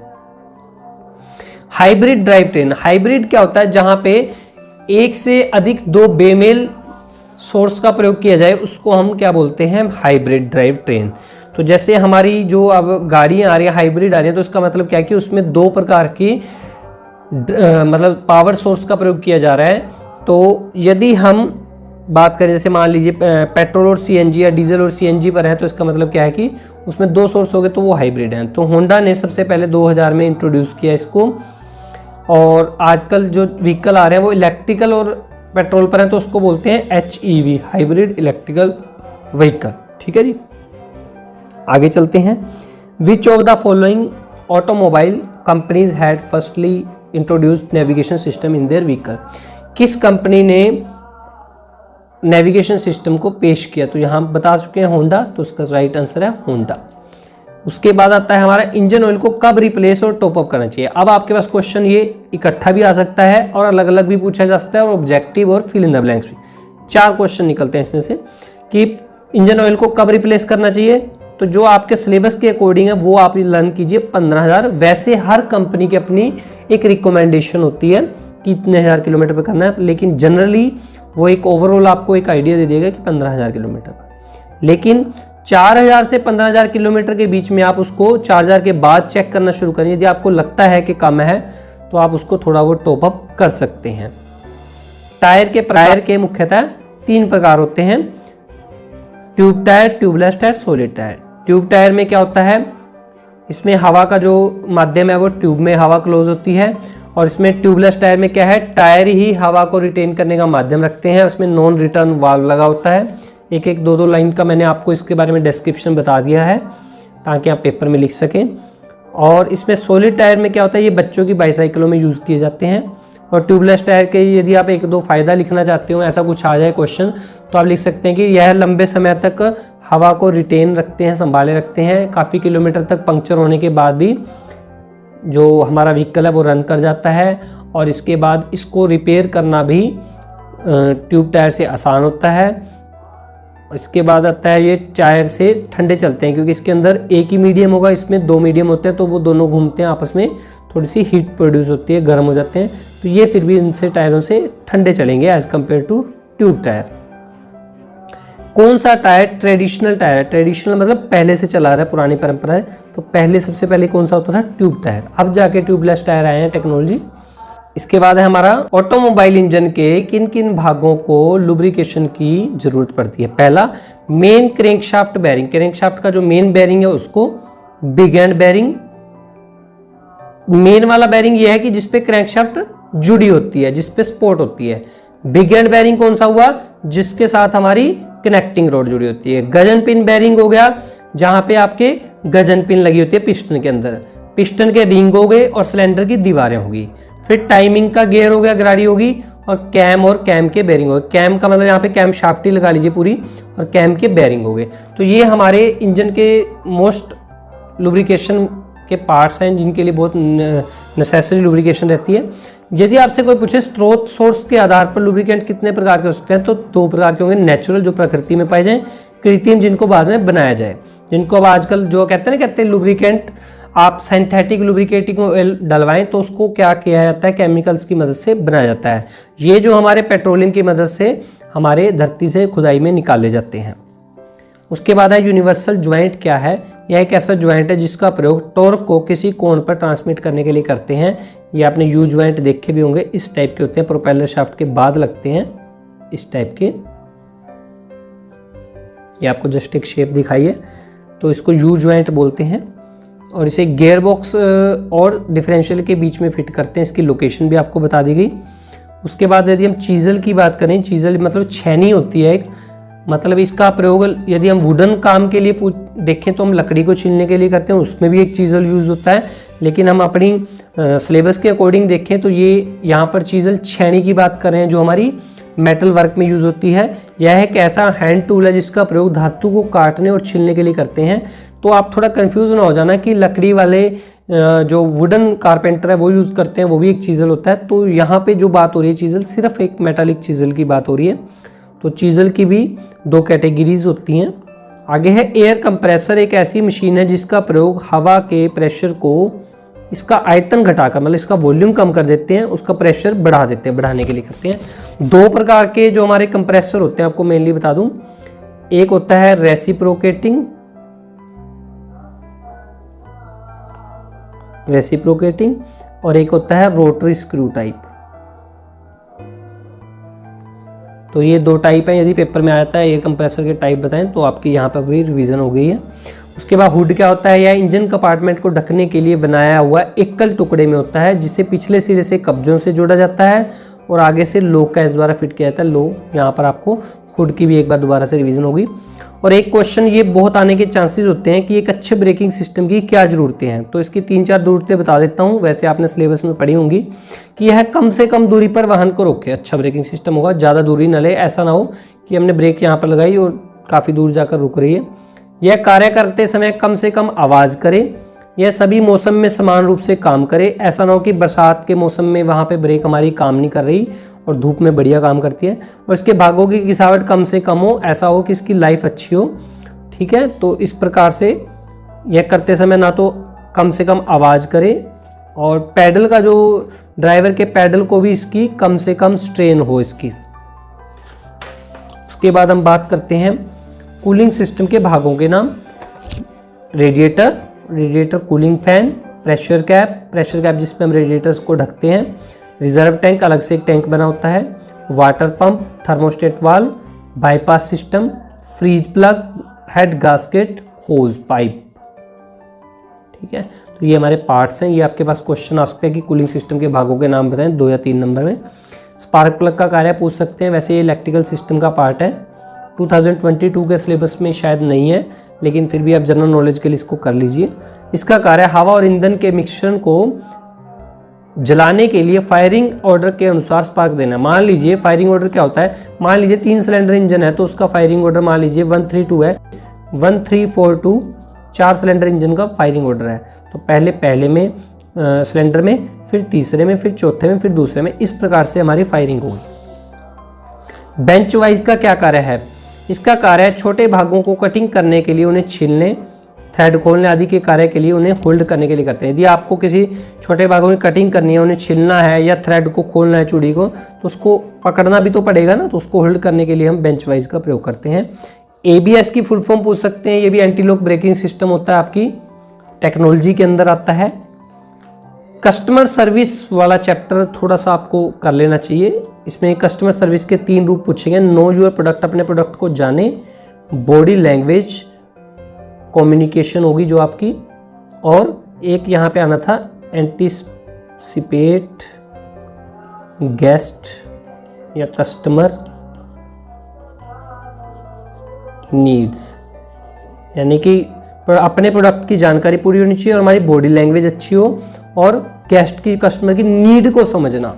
हाइब्रिड ड्राइव ट्रेन, हाइब्रिड क्या होता है? जहां पे एक से अधिक 2 बेमेल सोर्स का प्रयोग किया जाए, उसको हम क्या बोलते हैं? Hybrid drive train. तो जैसे हमारी जो अब गाड़ियां आ रही है हाइब्रिड आ रही है, तो इसका मतलब क्या है कि उसमें 2 प्रकार की मतलब पावर सोर्स का प्रयोग किया जा रहा है। तो यदि हम बात करें, जैसे मान लीजिए पेट्रोल और सीएनजी या डीजल और सीएनजी पर है, तो इसका मतलब क्या है कि उसमें 2 सोर्स हो गए, तो वो हाइब्रिड हैं। तो होंडा ने सबसे पहले 2000 में इंट्रोड्यूस किया इसको, और आजकल जो व्हीकल आ रहे हैं वो इलेक्ट्रिकल और पेट्रोल पर हैं, तो उसको बोलते हैं HEV, हाइब्रिड इलेक्ट्रिकल व्हीकल। ठीक है जी, आगे चलते हैं। Which of the following automobile companies had firstly introduced navigation system in their vehicle? किस कंपनी ने नेविगेशन सिस्टम को पेश किया? तो यहाँ बता चुके हैं होंडा, तो उसका राइट आंसर है होंडा। उसके बाद आता है हमारा इंजन ऑयल को कब रिप्लेस और टॉप अप करना चाहिए। अब आपके पास क्वेश्चन ये इकट्ठा भी आ सकता है और अलग अलग भी पूछा जा सकता है, और ऑब्जेक्टिव और फिल इन द ब्लैंक्स भी। 4 क्वेश्चन निकलते हैं इसमें से कि इंजन ऑयल को कब रिप्लेस करना चाहिए। तो जो आपके सिलेबस के अकॉर्डिंग है वो आप लर्न कीजिए 15,000। वैसे हर कंपनी की अपनी एक रिकमेंडेशन होती है कि इतने 1000 किलोमीटर पे करना है, लेकिन जनरली वो एक ओवरऑल आपको एक आइडिया दे देगा कि 15,000 किलोमीटर। लेकिन 4000 से 15,000 किलोमीटर के बीच में आप उसको 4000 के बाद चेक करना शुरू करें। यदि आपको लगता है कि कम है तो आप उसको थोड़ा वो टॉप अप कर सकते हैं। टायर के मुख्यतः 3 प्रकार होते हैं, tube tyre, tubeless tyre, solid tyre. Tube tyre में क्या होता है, इसमें हवा का जो माध्यम है वो ट्यूब में हवा क्लोज होती है, और इसमें ट्यूबलेस टायर में क्या है, टायर ही हवा को रिटेन करने का माध्यम रखते हैं। उसमें नॉन रिटर्न वाल्व लगा होता है। एक 2 लाइन का मैंने आपको इसके बारे में डिस्क्रिप्शन बता दिया है ताकि आप पेपर में लिख सकें। और इसमें सॉलिड टायर में क्या होता है, ये बच्चों की बाईसाइकिलों में यूज़ किए जाते हैं। और ट्यूबलेस टायर के यदि आप 1-2 फ़ायदा लिखना चाहते हो, ऐसा कुछ आ जाए क्वेश्चन, तो आप लिख सकते हैं कि यह लंबे समय तक हवा को रिटेन रखते हैं, संभाले रखते हैं। काफ़ी किलोमीटर तक पंक्चर होने के बाद भी जो हमारा व्हीकल है वो रन कर जाता है, और इसके बाद इसको रिपेयर करना भी ट्यूब टायर से आसान होता है। इसके बाद आता है ये टायर से ठंडे चलते हैं, क्योंकि इसके अंदर एक ही मीडियम होगा, इसमें 2 मीडियम होते हैं, तो वो दोनों घूमते हैं आपस में, थोड़ी सी हीट प्रोड्यूस होती है, गर्म हो जाते हैं, तो ये फिर भी इनसे टायरों से ठंडे चलेंगे as compare to tube tyre. कौन सा टायर ट्रेडिशनल टायर है? ट्रेडिशनल मतलब पहले से चला रहा है, पुरानी परंपरा है। तो पहले सबसे पहले कौन सा होता था? Tube tyre. अब जाके ट्यूबलेस टायर आए हैं टेक्नोलॉजी। इसके बाद है हमारा ऑटोमोबाइल इंजन के किन किन भागों को लुब्रिकेशन की जरूरत पड़ती है। पहला, मेन क्रैंकशाफ्ट बेरिंग, क्रैंकशाफ्ट का जो मेन बेरिंग है उसको बिग एंड बेरिंग। मेन वाला बेरिंग यह है कि जिसपे क्रैंकशाफ्ट जुड़ी होती है, जिसपे स्पोर्ट होती है। बिग एंड बेरिंग कौन सा हुआ, जिसके साथ हमारी कनेक्टिंग रोड जुड़ी होती है। गजन पिन बेरिंग हो गया, जहां पे आपके गजन पिन लगी होती है पिस्टन के अंदर, पिस्टन के रिंग हो गए और सिलेंडर की दीवारें होगी। फिर टाइमिंग का गियर हो गया, गराड़ी होगी, और कैम के बेरिंग हो गए। कैम का मतलब यहाँ पे कैम शाफ्ट ही लगा लीजिए पूरी, और कैम के बेरिंग हो गए। तो ये हमारे इंजन के मोस्ट लुब्रिकेशन के पार्ट्स हैं, जिनके लिए बहुत नेसेसरी लुब्रिकेशन रहती है। यदि आपसे कोई पूछे स्रोत सोर्स के आधार पर लुब्रिकेंट कितने प्रकार के हो सकते हैं, तो 2 प्रकार के होंगे। नेचुरल, जो प्रकृति में पाए जाएं, कृत्रिम, जिनको बाद में बनाया जाए, जिनको अब आजकल जो कहते हैं लुब्रिकेंट, आप सिंथेटिक लुब्रिकेटिंग ऑयल डलवाएं तो उसको क्या किया जाता है, केमिकल्स की मदद से बनाया जाता है। ये जो हमारे पेट्रोलियम की मदद से हमारे धरती से खुदाई में निकाले जाते हैं। उसके बाद है यूनिवर्सल ज्वाइंट क्या है। यह एक ऐसा ज्वाइंट है जिसका प्रयोग टॉर्क को किसी कोण पर ट्रांसमिट करने के लिए करते हैं। ये आपने यू ज्वाइंट देखे भी होंगे, इस टाइप के होते हैं, प्रोपेलर शाफ्ट के बाद लगते हैं इस टाइप के। ये आपको जस्ट एक शेप दिखाई है, तो इसको यू ज्वाइंट बोलते हैं। और इसे गियर बॉक्स और डिफरेंशियल के बीच में फिट करते हैं। इसकी लोकेशन भी आपको बता दी गई। उसके बाद यदि हम चीज़ल की बात करें, चीज़ल मतलब छेनी होती है एक, मतलब इसका प्रयोग यदि हम वुडन काम के लिए देखें तो हम लकड़ी को छीलने के लिए करते हैं, उसमें भी एक चीज़ल यूज़ होता है। लेकिन हम अपनी सिलेबस के अकॉर्डिंग देखें तो ये यहाँ पर चीज़ल छेनी की बात कर रहे हैं, जो हमारी मेटल वर्क में यूज़ होती है। यह एक ऐसा हैंड टूल है जिसका प्रयोग धातु को काटने और छीलने के लिए करते हैं। तो आप थोड़ा कंफ्यूज ना हो जाना कि लकड़ी वाले जो वुडन कारपेंटर है वो यूज़ करते हैं, वो भी एक चीज़ल होता है। तो यहाँ पे जो बात हो रही है चीज़ल, सिर्फ एक मेटालिक चीज़ल की बात हो रही है। तो चीज़ल की भी 2 कैटेगरीज होती हैं। आगे है एयर कंप्रेसर, एक ऐसी मशीन है जिसका प्रयोग हवा के प्रेशर को, इसका आयतन घटाकर, मतलब इसका वॉल्यूम कम कर देते हैं, उसका प्रेशर बढ़ा देते हैं, बढ़ाने के लिए करते हैं। 2 प्रकार के जो हमारे कंप्रेसर होते हैं आपको मेनली बता दूं, एक होता है रेसिप्रोकेटिंग, और एक होता है रोटरी स्क्रू टाइप। तो ये 2 टाइप हैं। यदि पेपर में आ जाता है एयर कंप्रेसर के टाइप बताएं तो आपकी यहाँ पर भी रिवीजन हो गई है। उसके बाद हुड क्या होता है, यह इंजन कंपार्टमेंट को ढकने के लिए बनाया हुआ एकल टुकड़े में होता है, जिसे पिछले सिरे से कब्जों से जोड़ा जाता है और आगे से लोक कैच द्वारा फिट किया जाता है। लो, यहाँ पर आपको हुड की भी एक बार दोबारा से रिवीजन होगी। और एक क्वेश्चन ये बहुत आने के चांसेस होते हैं कि एक अच्छे ब्रेकिंग सिस्टम की क्या ज़रूरतें हैं। तो इसकी 3-4 ज़रूरतें बता देता हूँ। वैसे आपने सिलेबस में पढ़ी होंगी कि यह कम से कम दूरी पर वाहन को रोके। अच्छा ब्रेकिंग सिस्टम होगा, ज़्यादा दूरी न ले, ऐसा ना हो कि हमने ब्रेक यहाँ पर लगाई और काफ़ी दूर जाकर रुक रही है। यह कार्य करते समय कम से कम आवाज़ करे। यह सभी मौसम में समान रूप से काम करे। ऐसा ना हो कि बरसात के मौसम में वहाँ पे ब्रेक हमारी काम नहीं कर रही और धूप में बढ़िया काम करती है। और इसके भागों की घिसावट कम से कम हो, ऐसा हो कि इसकी लाइफ अच्छी हो। ठीक है, तो इस प्रकार से यह करते समय ना तो कम से कम आवाज़ करे, और पैडल का जो ड्राइवर के पैडल को भी इसकी कम से कम स्ट्रेन हो इसकी। उसके बाद हम बात करते हैं कूलिंग सिस्टम के भागों के नाम। Radiator cooling fan, pressure cap जिसमें हम रेडिएटर्स को ढकते हैं, रिजर्व टैंक, अलग से एक टैंक बना होता है, water pump, thermostat valve, bypass system, freeze plug, head gasket, hose pipe. ठीक है, तो ये हमारे पार्ट्स हैं। ये आपके पास क्वेश्चन आ सकते हैं कि कूलिंग सिस्टम के भागों के नाम बताएं 2 या 3 नंबर में। स्पार्क प्लग का कार्य पूछ सकते हैं। वैसे ये इलेक्ट्रिकल सिस्टम का पार्ट है, 2022 के सिलेबस में शायद नहीं है, लेकिन फिर भी आप जनरल नॉलेज के लिए इसको कर लीजिए। इसका कार्य हवा और ईंधन के मिश्रण को जलाने के लिए फायरिंग ऑर्डर के अनुसार स्पार्क देना। मान लीजिए फायरिंग ऑर्डर क्या होता है, मान लीजिए 3 सिलेंडर इंजन है तो उसका फायरिंग ऑर्डर मान लीजिए 132 है, 1342, 4 सिलेंडर इंजन का फायरिंग ऑर्डर है। तो पहले में सिलेंडर में, फिर तीसरे में, फिर चौथे में, फिर दूसरे में, इस प्रकार से हमारी फायरिंग होगी। बेंच वाइज का क्या कार्य है, इसका कार्य है छोटे भागों को कटिंग करने के लिए, उन्हें छीलने, थ्रेड खोलने आदि के कार्य के लिए, उन्हें होल्ड करने के लिए करते हैं। यदि आपको किसी छोटे भागों की कटिंग करनी है, उन्हें छीलना है या थ्रेड को खोलना है चूड़ी को, तो उसको पकड़ना भी तो पड़ेगा ना, तो उसको होल्ड करने के लिए हम बेंच वाइज का प्रयोग करते हैं। ABS की फुल फॉर्म पूछ सकते हैं। ये भी एंटी लॉक ब्रेकिंग सिस्टम होता है, आपकी टेक्नोलॉजी के अंदर आता है। कस्टमर सर्विस वाला चैप्टर थोड़ा सा आपको कर लेना चाहिए। इसमें कस्टमर सर्विस के 3 रूप पूछेंगे। नो योर प्रोडक्ट, अपने प्रोडक्ट को जाने, बॉडी लैंग्वेज कम्युनिकेशन होगी जो आपकी, और एक यहाँ पे आना था एंटीसिपेट गेस्ट या कस्टमर नीड्स, यानी कि अपने प्रोडक्ट की जानकारी पूरी होनी चाहिए और हमारी बॉडी लैंग्वेज अच्छी हो और गेस्ट की, कस्टमर की नीड को समझना।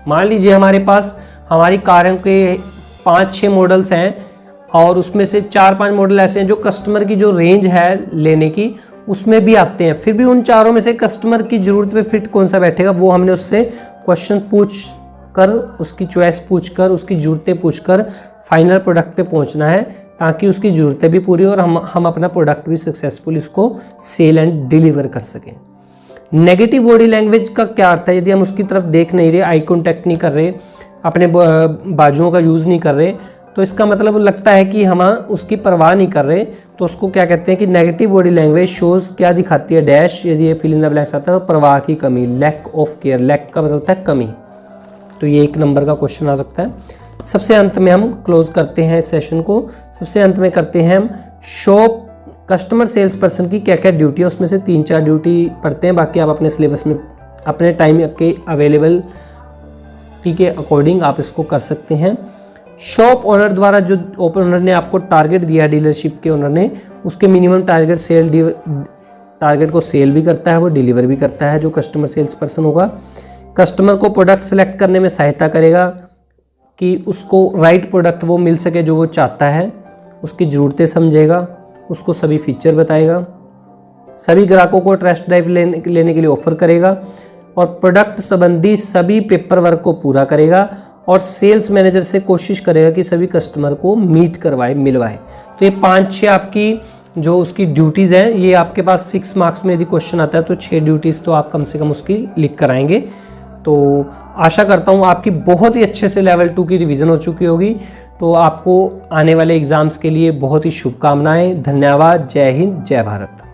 मान लीजिए हमारे पास हमारी कारों के 5-6 मॉडल्स हैं और उसमें से 4-5 मॉडल ऐसे हैं जो कस्टमर की जो रेंज है लेने की उसमें भी आते हैं, फिर भी उन चारों में से कस्टमर की ज़रूरत पे फिट कौन सा बैठेगा वो हमने उससे क्वेश्चन पूछ कर, उसकी चॉइस पूछ कर, उसकी ज़रूरतें पूछ कर फाइनल प्रोडक्ट पे पहुंचना है, ताकि उसकी ज़रूरतें भी पूरी हो और हम अपना प्रोडक्ट भी सक्सेसफुल इसको सेल एंड डिलीवर कर सकें। नेगेटिव बॉडी लैंग्वेज का क्या अर्थ है? यदि हम उसकी तरफ देख नहीं रहे, आई कॉन्टैक्ट नहीं कर रहे, अपने बाजुओं का यूज़ नहीं कर रहे, तो इसका मतलब लगता है कि हम उसकी परवाह नहीं कर रहे, तो उसको क्या कहते हैं कि नेगेटिव बॉडी लैंग्वेज शोज़ क्या दिखाती है, डैश, यदि ये फिल इन द ब्लैंक्स आता है तो परवाह की कमी, लैक ऑफ केयर, लैक का मतलब होता है कमी, तो ये 1 नंबर का क्वेश्चन आ सकता है। सबसे अंत में हम क्लोज करते हैं इस सेशन को, सबसे अंत में करते हैं हम शॉप कस्टमर सेल्स पर्सन की क्या क्या ड्यूटी है, उसमें से 3-4 ड्यूटी पढ़ते हैं, बाकी आप अपने सिलेबस में अपने टाइम के अवेलेबल के अकॉर्डिंग आप इसको कर सकते हैं। शॉप ओनर द्वारा जो ओनर ने आपको टारगेट दिया है, डीलरशिप के ओनर ने, उसके मिनिमम टारगेट को सेल भी करता है, वो डिलीवर भी करता है जो कस्टमर सेल्स पर्सन होगा। कस्टमर को प्रोडक्ट सेलेक्ट करने में सहायता करेगा कि उसको राइट प्रोडक्ट वो मिल सके जो वो चाहता है, उसकी ज़रूरतें समझेगा, उसको सभी फीचर बताएगा, सभी ग्राहकों को टेस्ट ड्राइव लेने के लिए ऑफर करेगा और प्रोडक्ट संबंधी सभी पेपर वर्क को पूरा करेगा और सेल्स मैनेजर से कोशिश करेगा कि सभी कस्टमर को मीट करवाए, मिलवाए। तो ये 5-6 आपकी जो उसकी ड्यूटीज़ हैं, ये आपके पास 6 मार्क्स में यदि क्वेश्चन आता है तो 6 ड्यूटीज़ तो आप कम से कम उसकी लिख कर आएंगे। तो आशा करता हूँ आपकी बहुत ही अच्छे से लेवल 2 की रिवीजन हो चुकी होगी। तो आपको आने वाले एग्ज़ाम्स के लिए बहुत ही शुभकामनाएं। धन्यवाद। जय हिंद, जय भारत।